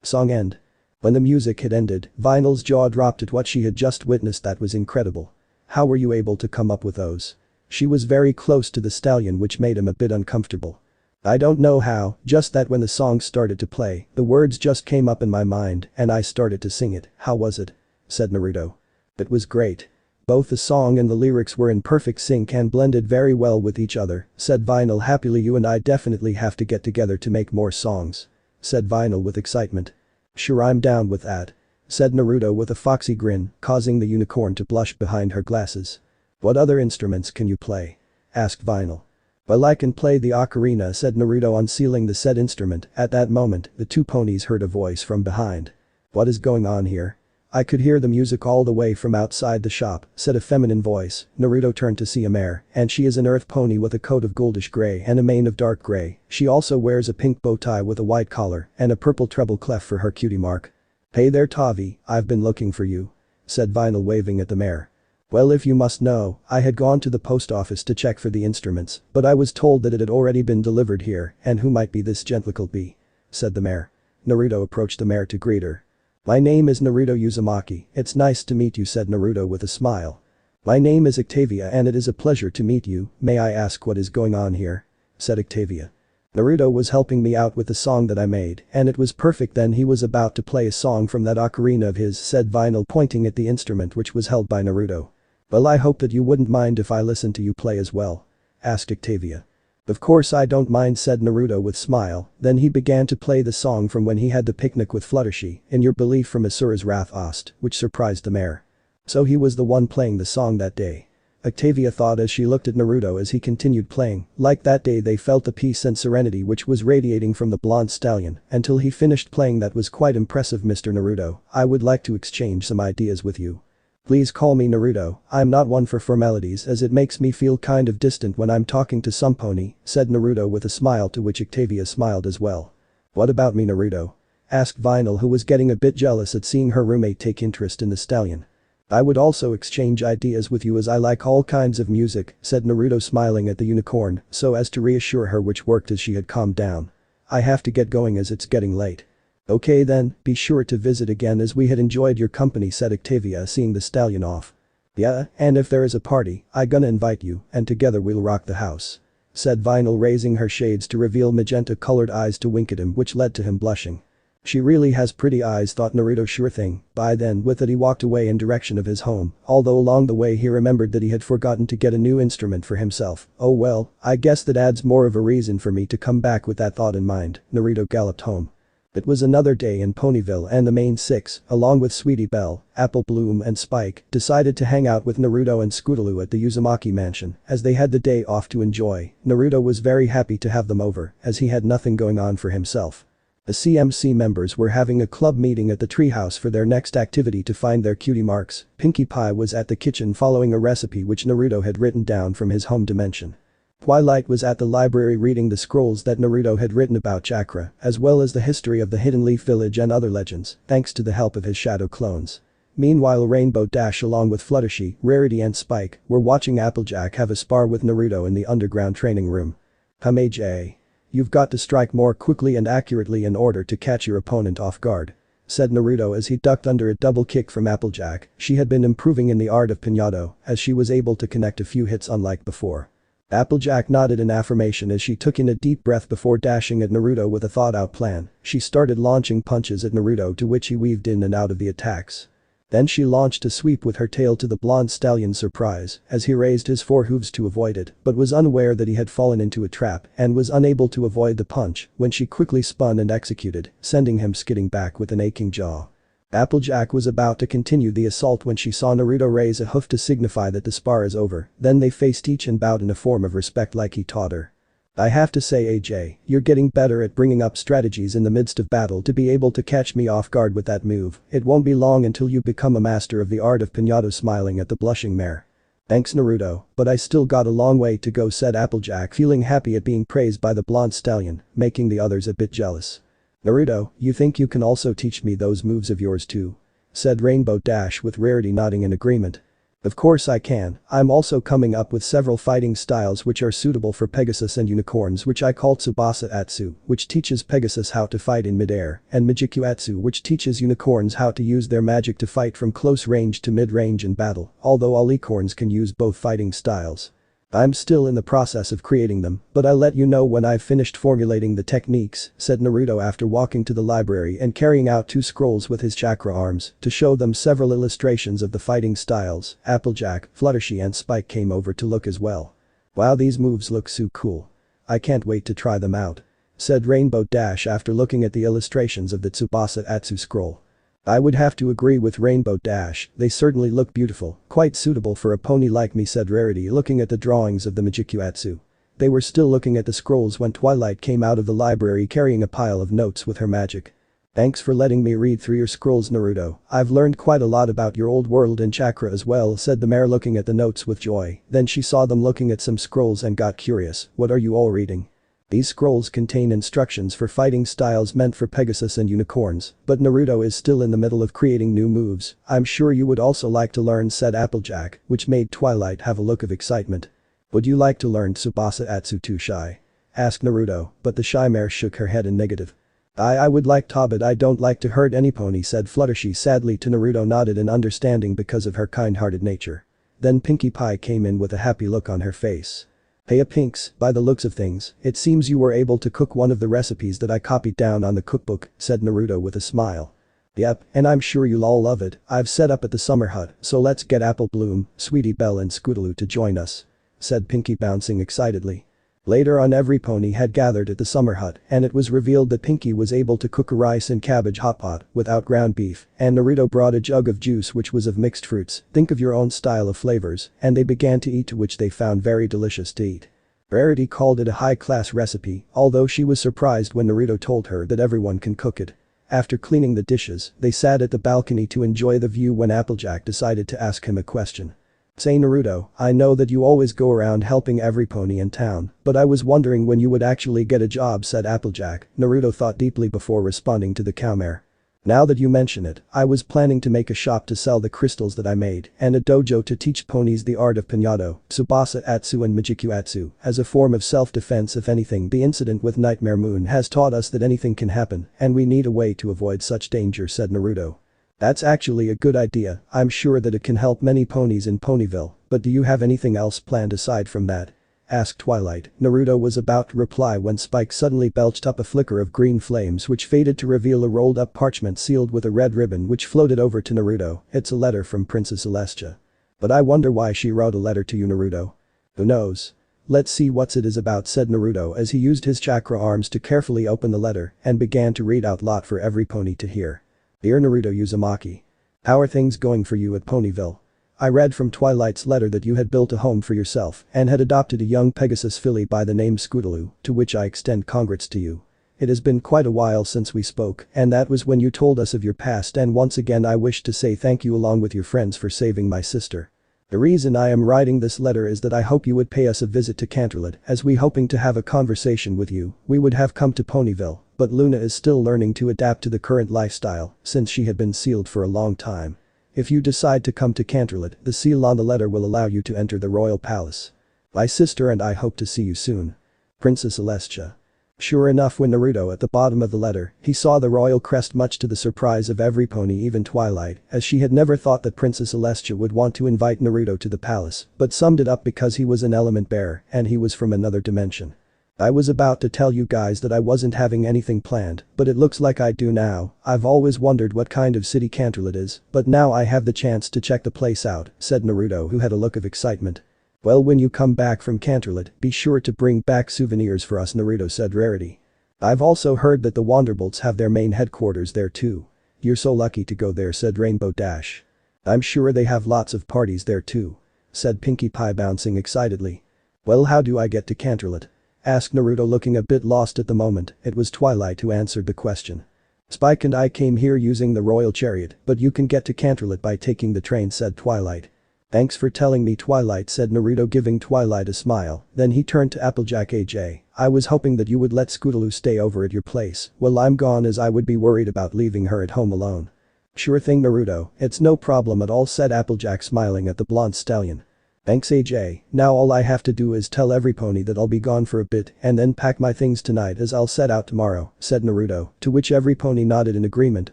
Song end. When the music had ended, Vinyl's jaw dropped at what she had just witnessed. That was incredible. How were you able to come up with those? She was very close to the stallion, which made him a bit uncomfortable. I don't know how, just that when the song started to play, the words just came up in my mind and I started to sing it. How was it? Said Naruto. It was great. Both the song and the lyrics were in perfect sync and blended very well with each other, said Vinyl happily. You and I definitely have to get together to make more songs, said Vinyl with excitement. Sure, I'm down with that, said Naruto with a foxy grin, causing the unicorn to blush behind her glasses. What other instruments can you play? Asked Vinyl. Well, I can play the ocarina, said Naruto, unsealing the said instrument. At that moment, the two ponies heard a voice from behind. What is going on here? I could hear the music all the way from outside the shop, said a feminine voice. Naruto turned to see a mare, and she is an earth pony with a coat of goldish gray and a mane of dark gray. She also wears a pink bow tie with a white collar and a purple treble clef for her cutie mark. Hey there Tavi, I've been looking for you, said Vinyl waving at the mare. Well, if you must know, I had gone to the post office to check for the instruments, but I was told that it had already been delivered here, and who might be this gentleman be? Said the mare. Naruto approached the mare to greet her. My name is Naruto Uzumaki, it's nice to meet you, said Naruto with a smile. My name is Octavia and it is a pleasure to meet you, may I ask what is going on here? Said Octavia. Naruto was helping me out with the song that I made, and it was perfect. Then he was about to play a song from that ocarina of his, said Vinyl pointing at the instrument which was held by Naruto. Well, I hope that you wouldn't mind if I listen to you play as well? Asked Octavia. Of course I don't mind, said Naruto with smile. Then he began to play the song from when he had the picnic with Fluttershy, In Your Belief from Asura's Wrath Ost, which surprised the mare. So he was the one playing the song that day. Octavia thought as she looked at Naruto as he continued playing. Like that day they felt the peace and serenity which was radiating from the blonde stallion until he finished playing. That was quite impressive, Mr. Naruto. I would like to exchange some ideas with you. Please call me Naruto, I'm not one for formalities as it makes me feel kind of distant when I'm talking to some pony, said Naruto with a smile, to which Octavia smiled as well. What about me, Naruto? Asked Vinyl, who was getting a bit jealous at seeing her roommate take interest in the stallion. I would also exchange ideas with you as I like all kinds of music, said Naruto smiling at the unicorn so as to reassure her, which worked as she had calmed down. I have to get going as it's getting late. Okay then, be sure to visit again as we had enjoyed your company, said Octavia seeing the stallion off. Yeah, and if there is a party, I gonna invite you and together we'll rock the house. Said Vinyl raising her shades to reveal magenta colored eyes to wink at him, which led to him blushing. She really has pretty eyes, thought Naruto. Sure thing. By then with it he walked away in direction of his home, although along the way he remembered that he had forgotten to get a new instrument for himself. Oh well, I guess that adds more of a reason for me to come back. With that thought in mind, Naruto galloped home. It was another day in Ponyville and the main six, along with Sweetie Belle, Apple Bloom and Spike, decided to hang out with Naruto and Scootaloo at the Uzamaki Mansion as they had the day off to enjoy. Naruto was very happy to have them over as he had nothing going on for himself. The CMC members were having a club meeting at the treehouse for their next activity to find their cutie marks. Pinkie Pie was at the kitchen following a recipe which Naruto had written down from his home dimension. Twilight was at the library reading the scrolls that Naruto had written about chakra, as well as the history of the Hidden Leaf Village and other legends, thanks to the help of his shadow clones. Meanwhile, Rainbow Dash along with Fluttershy, Rarity and Spike were watching Applejack have a spar with Naruto in the underground training room. AJ. You've got to strike more quickly and accurately in order to catch your opponent off guard, said Naruto as he ducked under a double kick from Applejack. She had been improving in the art of piñado as she was able to connect a few hits unlike before. Applejack nodded in affirmation as she took in a deep breath before dashing at Naruto with a thought-out plan. She started launching punches at Naruto, to which he weaved in and out of the attacks. Then she launched a sweep with her tail to the blonde stallion's surprise as he raised his forehooves to avoid it but was unaware that he had fallen into a trap and was unable to avoid the punch when she quickly spun and executed, sending him skidding back with an aching jaw. Applejack was about to continue the assault when she saw Naruto raise a hoof to signify that the spar is over. Then they faced each and bowed in a form of respect like he taught her. I have to say, AJ, you're getting better at bringing up strategies in the midst of battle to be able to catch me off guard with that move. It won't be long until you become a master of the art of piñado, smiling at the blushing mare. Thanks Naruto, but I still got a long way to go, said Applejack, feeling happy at being praised by the blonde stallion, making the others a bit jealous. Naruto, you think you can also teach me those moves of yours too? Said Rainbow Dash with Rarity nodding in agreement. Of course I can. I'm also coming up with several fighting styles which are suitable for Pegasus and unicorns, which I call Tsubasa Atsu, which teaches Pegasus how to fight in midair, and Mijiku Atsu, which teaches unicorns how to use their magic to fight from close range to mid-range in battle, although all acorns can use both fighting styles. I'm still in the process of creating them, but I'll let you know when I've finished formulating the techniques, said Naruto after walking to the library and carrying out 2 scrolls with his chakra arms to show them several illustrations of the fighting styles. Applejack, Fluttershy and Spike came over to look as well. Wow, these moves look so cool. I can't wait to try them out, said Rainbow Dash after looking at the illustrations of the Tsubasa Atsu scroll. I would have to agree with Rainbow Dash, they certainly look beautiful, quite suitable for a pony like me, said Rarity looking at the drawings of the Mijiku Atsu. They were still looking at the scrolls when Twilight came out of the library carrying a pile of notes with her magic. Thanks for letting me read through your scrolls, Naruto. I've learned quite a lot about your old world and chakra as well, said the mare, looking at the notes with joy. Then she saw them looking at some scrolls and got curious. What are you all reading? These scrolls contain instructions for fighting styles meant for Pegasus and unicorns, but Naruto is still in the middle of creating new moves. I'm sure you would also like to learn, said Applejack, which made Twilight have a look of excitement. Would you like to learn Tsubasa Atsu too, Shy? Asked Naruto, but the shy mare shook her head in negative. I would like to, but I don't like to hurt any pony, said Fluttershy sadly to Naruto, nodded in understanding because of her kind-hearted nature. Then Pinkie Pie came in with a happy look on her face. Hey Pinks, by the looks of things, it seems you were able to cook one of the recipes that I copied down on the cookbook, said Naruto with a smile. Yep, and I'm sure you'll all love it. I've set up at the summer hut, so let's get Apple Bloom, Sweetie Belle and Scootaloo to join us, said Pinkie, bouncing excitedly. Later on, every pony had gathered at the summer hut and it was revealed that Pinkie was able to cook a rice and cabbage hot pot without ground beef, and Naruto brought a jug of juice which was of mixed fruits, think of your own style of flavors, and they began to eat, which they found very delicious to eat. Rarity called it a high-class recipe, although she was surprised when Naruto told her that everyone can cook it. After cleaning the dishes, they sat at the balcony to enjoy the view when Applejack decided to ask him a question. Say Naruto, I know that you always go around helping every pony in town, but I was wondering when you would actually get a job, said Applejack. Naruto thought deeply before responding to the cowmare. Now that you mention it, I was planning to make a shop to sell the crystals that I made and a dojo to teach ponies the art of Pinado, Tsubasa Atsu and Mijiku Atsu as a form of self-defense if anything. The incident with Nightmare Moon has taught us that anything can happen and we need a way to avoid such danger, said Naruto. That's actually a good idea. I'm sure that it can help many ponies in Ponyville, but do you have anything else planned aside from that? Asked Twilight. Naruto was about to reply when Spike suddenly belched up a flicker of green flames which faded to reveal a rolled up parchment sealed with a red ribbon which floated over to Naruto. It's a letter from Princess Celestia. But I wonder why she wrote a letter to you, Naruto. Who knows? Let's see what it is about, said Naruto as he used his chakra arms to carefully open the letter and began to read out loud for every pony to hear. Dear Naruto Uzumaki. How are things going for you at Ponyville? I read from Twilight's letter that you had built a home for yourself and had adopted a young Pegasus filly by the name Scootaloo, to which I extend congrats to you. It has been quite a while since we spoke, and that was when you told us of your past, and once again I wish to say thank you along with your friends for saving my sister. The reason I am writing this letter is that I hope you would pay us a visit to Canterlot, as we hoping to have a conversation with you. We would have come to Ponyville, but Luna is still learning to adapt to the current lifestyle since she had been sealed for a long time. If you decide to come to Canterlot, the seal on the letter will allow you to enter the royal palace. My sister and I hope to see you soon. Princess Celestia. Sure enough, when Naruto at the bottom of the letter, he saw the royal crest, much to the surprise of every pony, even Twilight, as she had never thought that Princess Celestia would want to invite Naruto to the palace, but summed it up because he was an element bearer and he was from another dimension. I was about to tell you guys that I wasn't having anything planned, but it looks like I do now. I've always wondered what kind of city Canterlot is, but now I have the chance to check the place out, said Naruto, who had a look of excitement. Well, when you come back from Canterlot, be sure to bring back souvenirs for us, Naruto, said Rarity. I've also heard that the Wanderbolts have their main headquarters there too. You're so lucky to go there, said Rainbow Dash. I'm sure they have lots of parties there too, said Pinkie Pie, bouncing excitedly. Well, how do I get to Canterlot? Asked Naruto, looking a bit lost at the moment. It was Twilight who answered the question. Spike and I came here using the royal chariot, but you can get to Canterlot by taking the train, said Twilight. Thanks for telling me, Twilight, said Naruto, giving Twilight a smile. Then he turned to Applejack. AJ, I was hoping that you would let Scootaloo stay over at your place while I'm gone, as I would be worried about leaving her at home alone. Sure thing, Naruto, it's no problem at all, said Applejack, smiling at the blonde stallion. Thanks, AJ. Now all I have to do is tell every pony that I'll be gone for a bit and then pack my things tonight, as I'll set out tomorrow, said Naruto, to which every pony nodded in agreement.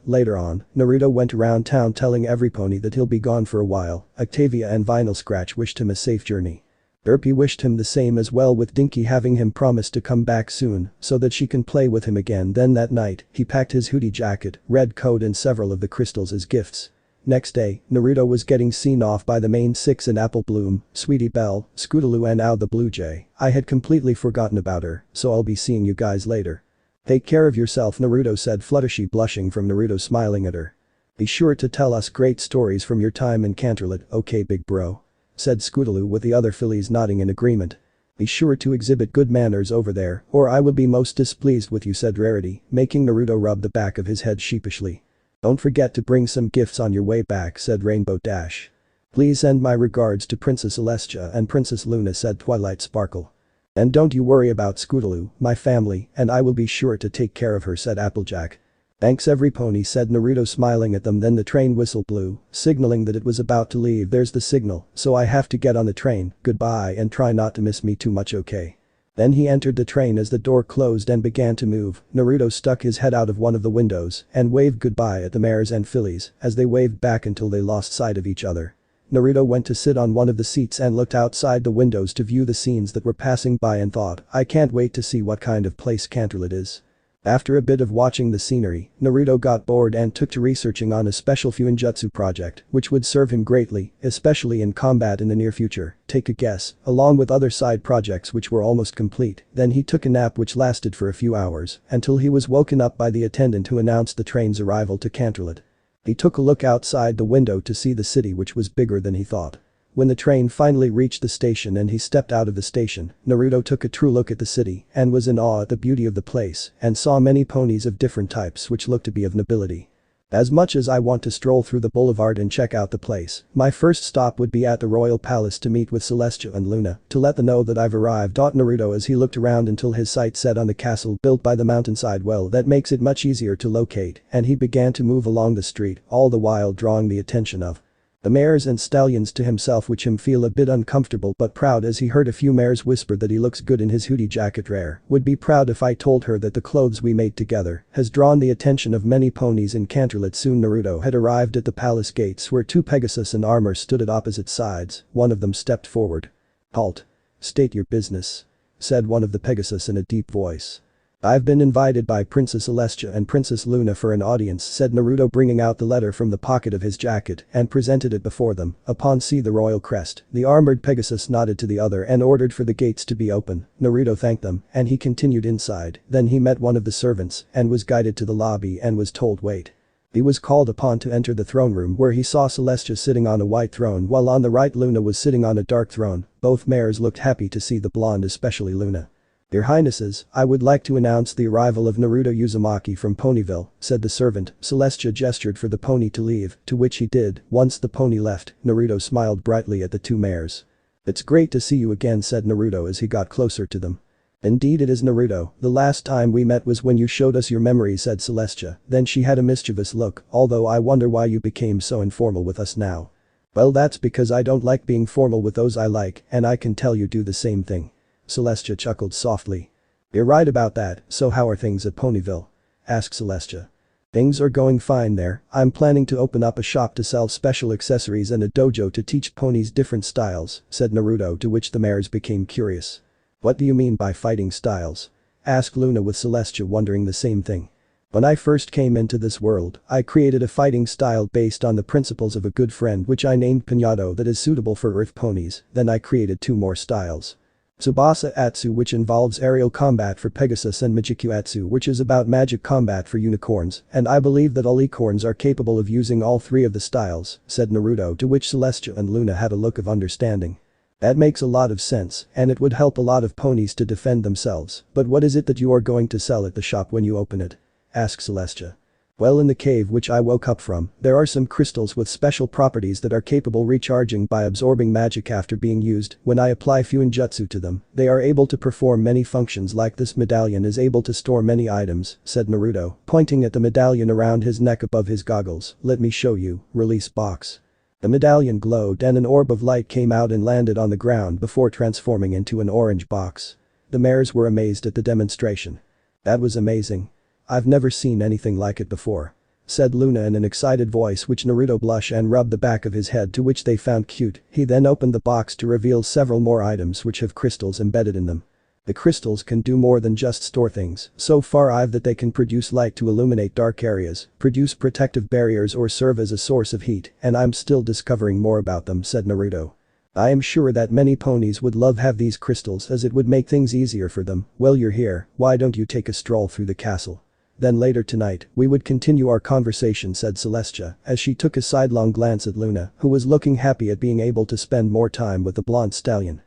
Later on, Naruto went around town telling every pony that he'll be gone for a while. Octavia and Vinyl Scratch wished him a safe journey. Derpy wished him the same as well, with Dinky having him promise to come back soon so that she can play with him again. Then that night, he packed his hoodie jacket, red coat and several of the crystals as gifts. Next day, Naruto was getting seen off by the main six in Apple Bloom, Sweetie Belle, Scootaloo and Ow the Blue Jay. I had completely forgotten about her, so I'll be seeing you guys later. Take care of yourself, Naruto, said Fluttershy, blushing from Naruto smiling at her. Be sure to tell us great stories from your time in Canterlot, okay big bro? Said Scootaloo, with the other fillies nodding in agreement. Be sure to exhibit good manners over there, or I will be most displeased with you, said Rarity, making Naruto rub the back of his head sheepishly. Don't forget to bring some gifts on your way back, said Rainbow Dash. Please send my regards to Princess Celestia and Princess Luna, said Twilight Sparkle. And don't you worry about Scootaloo, my family, and I will be sure to take care of her, said Applejack. Thanks every pony, said Naruto, smiling at them. Then the train whistle blew, signaling that it was about to leave. There's the signal, so I have to get on the train. Goodbye and try not to miss me too much, okay? Then he entered the train as the door closed and began to move. Naruto stuck his head out of one of the windows and waved goodbye at the mares and fillies as they waved back until they lost sight of each other. Naruto went to sit on one of the seats and looked outside the windows to view the scenes that were passing by and thought, I can't wait to see what kind of place Canterlot is. After a bit of watching the scenery, Naruto got bored and took to researching on a special Fuinjutsu project which would serve him greatly, especially in combat in the near future. Take a guess, along with other side projects which were almost complete. Then he took a nap which lasted for a few hours until he was woken up by the attendant who announced the train's arrival to Canterlot. He took a look outside the window to see the city, which was bigger than he thought. When the train finally reached the station and he stepped out of the station, Naruto took a true look at the city and was in awe at the beauty of the place and saw many ponies of different types which looked to be of nobility. As much as I want to stroll through the boulevard and check out the place, my first stop would be at the royal palace to meet with Celestia and Luna to let them know that I've arrived, thought Naruto as he looked around until his sight set on the castle built by the mountainside. Well, that makes it much easier to locate, and he began to move along the street, all the while drawing the attention of the mares and stallions to himself, which him feel a bit uncomfortable but proud as he heard a few mares whisper that he looks good in his hoodie jacket. Rare would be proud if I told her that the clothes we made together has drawn the attention of many ponies in Canterlot. Soon Naruto had arrived at the palace gates where two Pegasus in armor stood at opposite sides. One of them stepped forward. Halt. State your business, said one of the Pegasus in a deep voice. I've been invited by Princess Celestia and Princess Luna for an audience, said Naruto, bringing out the letter from the pocket of his jacket and presented it before them. Upon seeing the royal crest, the armored Pegasus nodded to the other and ordered for the gates to be open. Naruto thanked them and he continued inside. Then he met one of the servants and was guided to the lobby and was told wait. He was called upon to enter the throne room where he saw Celestia sitting on a white throne while on the right Luna was sitting on a dark throne. Both mares looked happy to see the blonde, especially Luna. Your Highnesses, I would like to announce the arrival of Naruto Uzumaki from Ponyville, said the servant. Celestia gestured for the pony to leave, to which he did. Once the pony left, Naruto smiled brightly at the two mares. It's great to see you again, said Naruto as he got closer to them. Indeed it is, Naruto, the last time we met was when you showed us your memories, said Celestia. Then she had a mischievous look, although I wonder why you became so informal with us now. Well, that's because I don't like being formal with those I like, and I can tell you do the same thing. Celestia chuckled softly. You're right about that, so how are things at Ponyville? Asked Celestia. Things are going fine there. I'm planning to open up a shop to sell special accessories and a dojo to teach ponies different styles, said Naruto, to which the mares became curious. What do you mean by fighting styles? Asked Luna, with Celestia wondering the same thing. When I first came into this world, I created a fighting style based on the principles of a good friend which I named Pinado, that is suitable for earth ponies. Then I created two more styles. Tsubasa Atsu, which involves aerial combat for Pegasus, and Mijiku Atsu, which is about magic combat for unicorns, and I believe that all ecorns are capable of using all three of the styles, said Naruto, to which Celestia and Luna had a look of understanding. That makes a lot of sense, and it would help a lot of ponies to defend themselves. But what is it that you are going to sell at the shop when you open it? Asked Celestia. Well, in the cave which I woke up from, there are some crystals with special properties that are capable recharging by absorbing magic after being used. When I apply Fuinjutsu to them, they are able to perform many functions, like this medallion is able to store many items, said Naruto, pointing at the medallion around his neck above his goggles. Let me show you. Release box. The medallion glowed and an orb of light came out and landed on the ground before transforming into an orange box. The mares were amazed at the demonstration. That was amazing. I've never seen anything like it before, said Luna in an excited voice, which Naruto blushed and rubbed the back of his head, to which they found cute. He then opened the box to reveal several more items which have crystals embedded in them. The crystals can do more than just store things. So far I've that they can produce light to illuminate dark areas, produce protective barriers, or serve as a source of heat, and I'm still discovering more about them, said Naruto. I am sure that many ponies would love have these crystals, as it would make things easier for them. Well, you're here, why don't you take a stroll through the castle? Then later tonight, we would continue our conversation, said Celestia, as she took a sidelong glance at Luna, who was looking happy at being able to spend more time with the blonde stallion.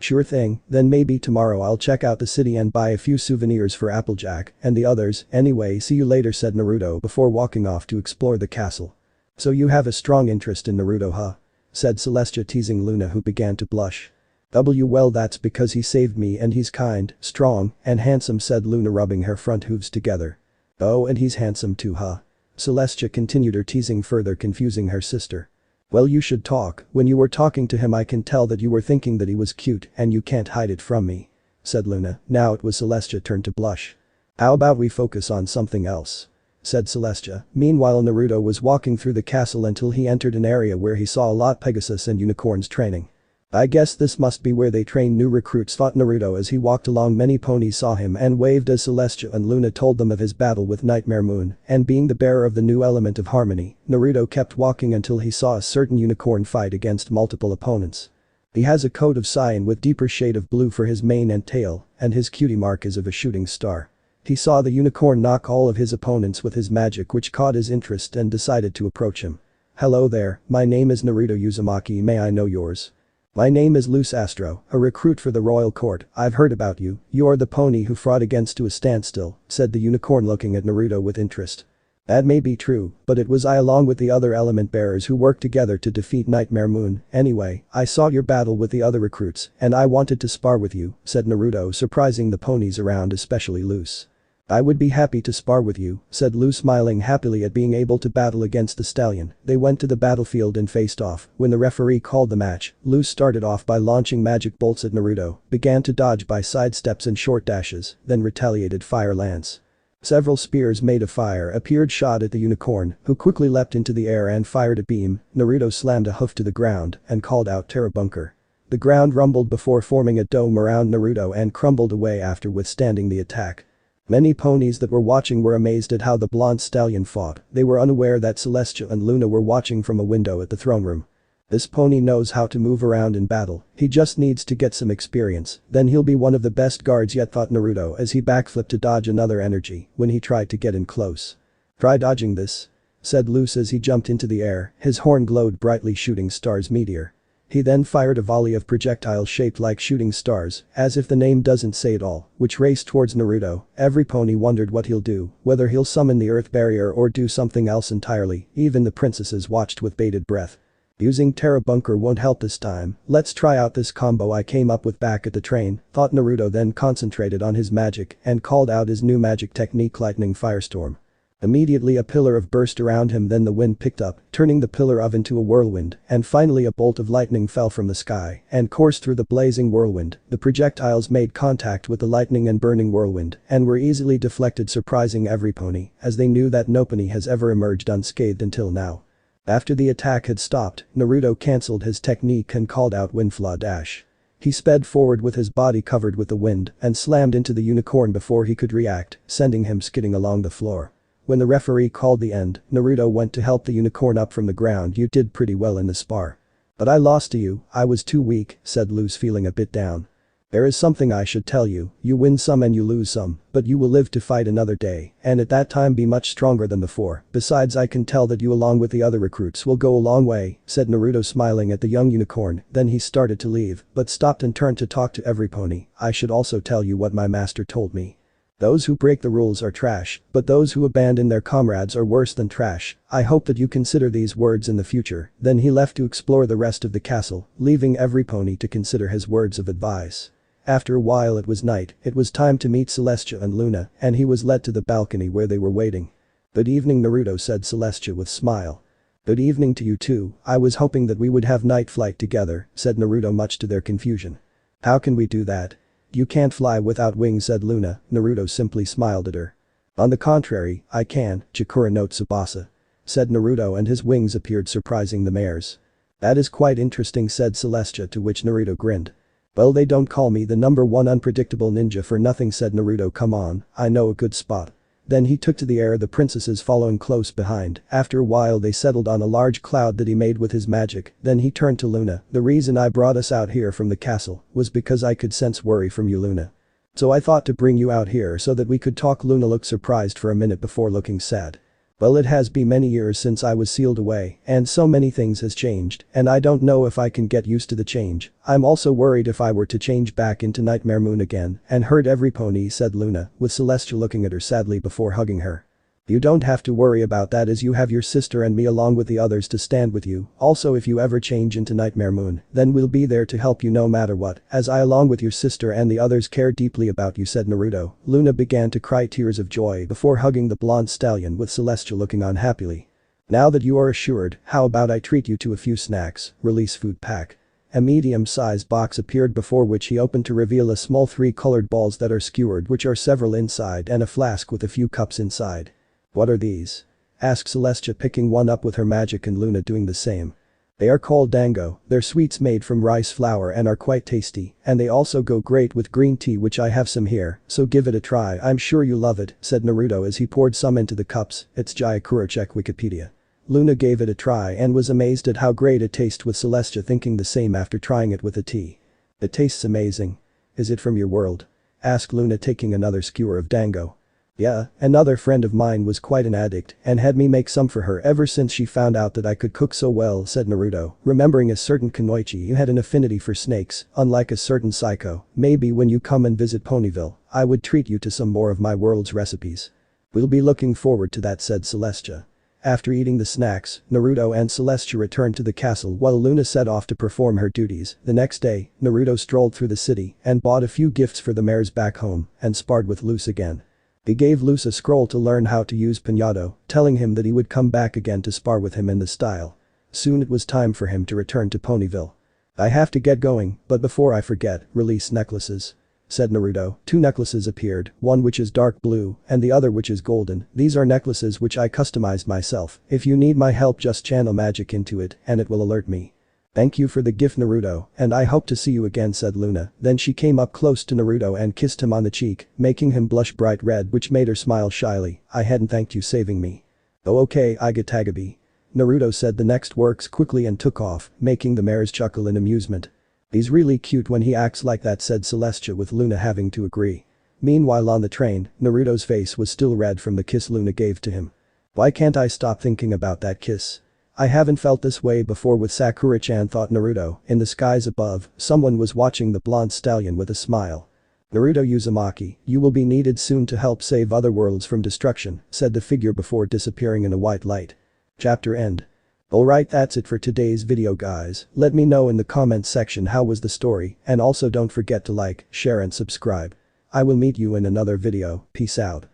Sure thing, then maybe tomorrow I'll check out the city and buy a few souvenirs for Applejack and the others, anyway see you later said Naruto before walking off to explore the castle. So you have a strong interest in Naruto huh? Said Celestia teasing Luna who began to blush. Well that's because he saved me and he's kind, strong, and handsome said Luna rubbing her front hooves together. Oh and he's handsome too huh? Celestia continued her teasing further confusing her sister. Well you should talk, when you were talking to him I can tell that you were thinking that he was cute and you can't hide it from me. Said Luna, now it was Celestia's turn to blush. How about we focus on something else? Said Celestia. Meanwhile Naruto was walking through the castle until he entered an area where he saw a lot Pegasus and unicorns training. I guess this must be where they train new recruits thought Naruto as he walked along many ponies saw him and waved as Celestia and Luna told them of his battle with Nightmare Moon and being the bearer of the new element of harmony, Naruto kept walking until he saw a certain unicorn fight against multiple opponents. He has a coat of cyan with deeper shade of blue for his mane and tail and his cutie mark is of a shooting star. He saw the unicorn knock all of his opponents with his magic which caught his interest and decided to approach him. Hello there, my name is Naruto Uzumaki may I know yours? My name is Luce Astro, a recruit for the royal court, I've heard about you, you're the pony who fought against to a standstill, said the unicorn looking at Naruto with interest. That may be true, but it was I along with the other element bearers who worked together to defeat Nightmare Moon, anyway, I saw your battle with the other recruits and I wanted to spar with you, said Naruto surprising the ponies around especially Luce. I would be happy to spar with you, said Luce smiling happily at being able to battle against the stallion. They went to the battlefield and faced off. When the referee called the match, Luce started off by launching magic bolts at Naruto, began to dodge by side steps and short dashes, then retaliated fire lance. Several spears made of fire appeared shot at the unicorn, who quickly leapt into the air and fired a beam. Naruto slammed a hoof to the ground and called out Terabunker. The ground rumbled before forming a dome around Naruto and crumbled away after withstanding the attack. Many ponies that were watching were amazed at how the blonde stallion fought, they were unaware that Celestia and Luna were watching from a window at the throne room. This pony knows how to move around in battle, he just needs to get some experience, then he'll be one of the best guards yet thought Naruto as he backflipped to dodge another energy when he tried to get in close. Try dodging this? Said Luce as he jumped into the air, his horn glowed brightly shooting stars meteor. He then fired a volley of projectiles shaped like shooting stars, as if the name doesn't say it all, which raced towards Naruto. Every pony wondered what he'll do, whether he'll summon the earth barrier or do something else entirely, even the princesses watched with bated breath. Using Terabunker won't help this time, let's try out this combo I came up with back at the train, thought Naruto then concentrated on his magic and called out his new magic technique Lightning Firestorm. Immediately a pillar of burst around him then the wind picked up, turning the pillar of into a whirlwind, and finally a bolt of lightning fell from the sky and coursed through the blazing whirlwind. The projectiles made contact with the lightning and burning whirlwind and were easily deflected surprising every pony, as they knew that no pony has ever emerged unscathed until now. After the attack had stopped, Naruto cancelled his technique and called out Windflaw Dash. He sped forward with his body covered with the wind and slammed into the unicorn before he could react, sending him skidding along the floor. When the referee called the end, Naruto went to help the unicorn up from the ground. You did pretty well in the spar. But I lost to you, I was too weak, said Luce feeling a bit down. There is something I should tell you, you win some and you lose some, but you will live to fight another day, and at that time be much stronger than before. Besides I can tell that you along with the other recruits will go a long way, said Naruto smiling at the young unicorn. Then he started to leave, but stopped and turned to talk to every pony. I should also tell you what my master told me. Those who break the rules are trash, but those who abandon their comrades are worse than trash. I hope that you consider these words in the future. Then he left to explore the rest of the castle, leaving every pony to consider his words of advice. After a while it was night, it was time to meet Celestia and Luna, and he was led to the balcony where they were waiting. Good evening Naruto said Celestia with smile. Good evening to you too, I was hoping that we would have night flight together, said Naruto much to their confusion. How can we do that? You can't fly without wings said Luna, Naruto simply smiled at her. On the contrary, I can, Chikura no Tsubasa. Said Naruto and his wings appeared surprising the mares. That is quite interesting said Celestia to which Naruto grinned. Well they don't call me the #1 unpredictable ninja for nothing said Naruto come on, I know a good spot. Then he took to the air the princesses following close behind. After a while they settled on a large cloud that he made with his magic. Then he turned to Luna. The reason I brought us out here from the castle was because I could sense worry from you Luna. So I thought to bring you out here so that we could talk Luna looked surprised for a minute before looking sad. Well, it has been many years since I was sealed away, and so many things has changed, and I don't know if I can get used to the change. I'm also worried if I were to change back into Nightmare Moon again and hurt every pony, said Luna, with Celestia looking at her sadly before hugging her. You don't have to worry about that as you have your sister and me along with the others to stand with you. Also, if you ever change into Nightmare Moon, then we'll be there to help you no matter what, as I along with your sister and the others care deeply about you, said Naruto. Luna began to cry tears of joy before hugging the blonde stallion with Celestia looking on happily. Now that you are assured, how about I treat you to a few snacks, release food pack. A medium-sized box appeared before which he opened to reveal a small 3-colored balls that are skewered which are several inside and a flask with a few cups inside. What are these? Asked Celestia picking one up with her magic and Luna doing the same. They are called dango, they're sweets made from rice flour and are quite tasty, and they also go great with green tea which I have some here, so give it a try, I'm sure you love it, said Naruto as he poured some into the cups. It's Jayakura, check Wikipedia. Luna gave it a try and was amazed at how great it tastes with Celestia thinking the same after trying it with a tea. It tastes amazing. Is it from your world? Asked Luna taking another skewer of dango. Yeah, another friend of mine was quite an addict and had me make some for her ever since she found out that I could cook so well, said Naruto, remembering a certain Kunoichi who had an affinity for snakes, unlike a certain psycho. Maybe when you come and visit Ponyville, I would treat you to some more of my world's recipes. We'll be looking forward to that, said Celestia. After eating the snacks, Naruto and Celestia returned to the castle while Luna set off to perform her duties. The next day, Naruto strolled through the city and bought a few gifts for the mares back home and sparred with Luz again. He gave Luz a scroll to learn how to use Piñado, telling him that he would come back again to spar with him in the style. Soon it was time for him to return to Ponyville. I have to get going, but before I forget, release necklaces. Said Naruto. 2 necklaces appeared, one which is dark blue and the other which is golden. These are necklaces which I customized myself. If you need my help, just channel magic into it and it will alert me. Thank you for the gift, Naruto, and I hope to see you again, said Luna. Then she came up close to Naruto and kissed him on the cheek, making him blush bright red which made her smile shyly. I hadn't thanked you saving me. Oh okay, Igatagabi. Naruto said the next words quickly and took off, making the mares chuckle in amusement. He's really cute when he acts like that, said Celestia with Luna having to agree. Meanwhile on the train, Naruto's face was still red from the kiss Luna gave to him. Why can't I stop thinking about that kiss? I haven't felt this way before with Sakura-chan, thought Naruto. In the skies above, someone was watching the blonde stallion with a smile. Naruto Uzumaki, you will be needed soon to help save other worlds from destruction, said the figure before disappearing in a white light. Chapter end. Alright, that's it for today's video guys. Let me know in the comments section how was the story, and also don't forget to like, share and subscribe. I will meet you in another video, peace out.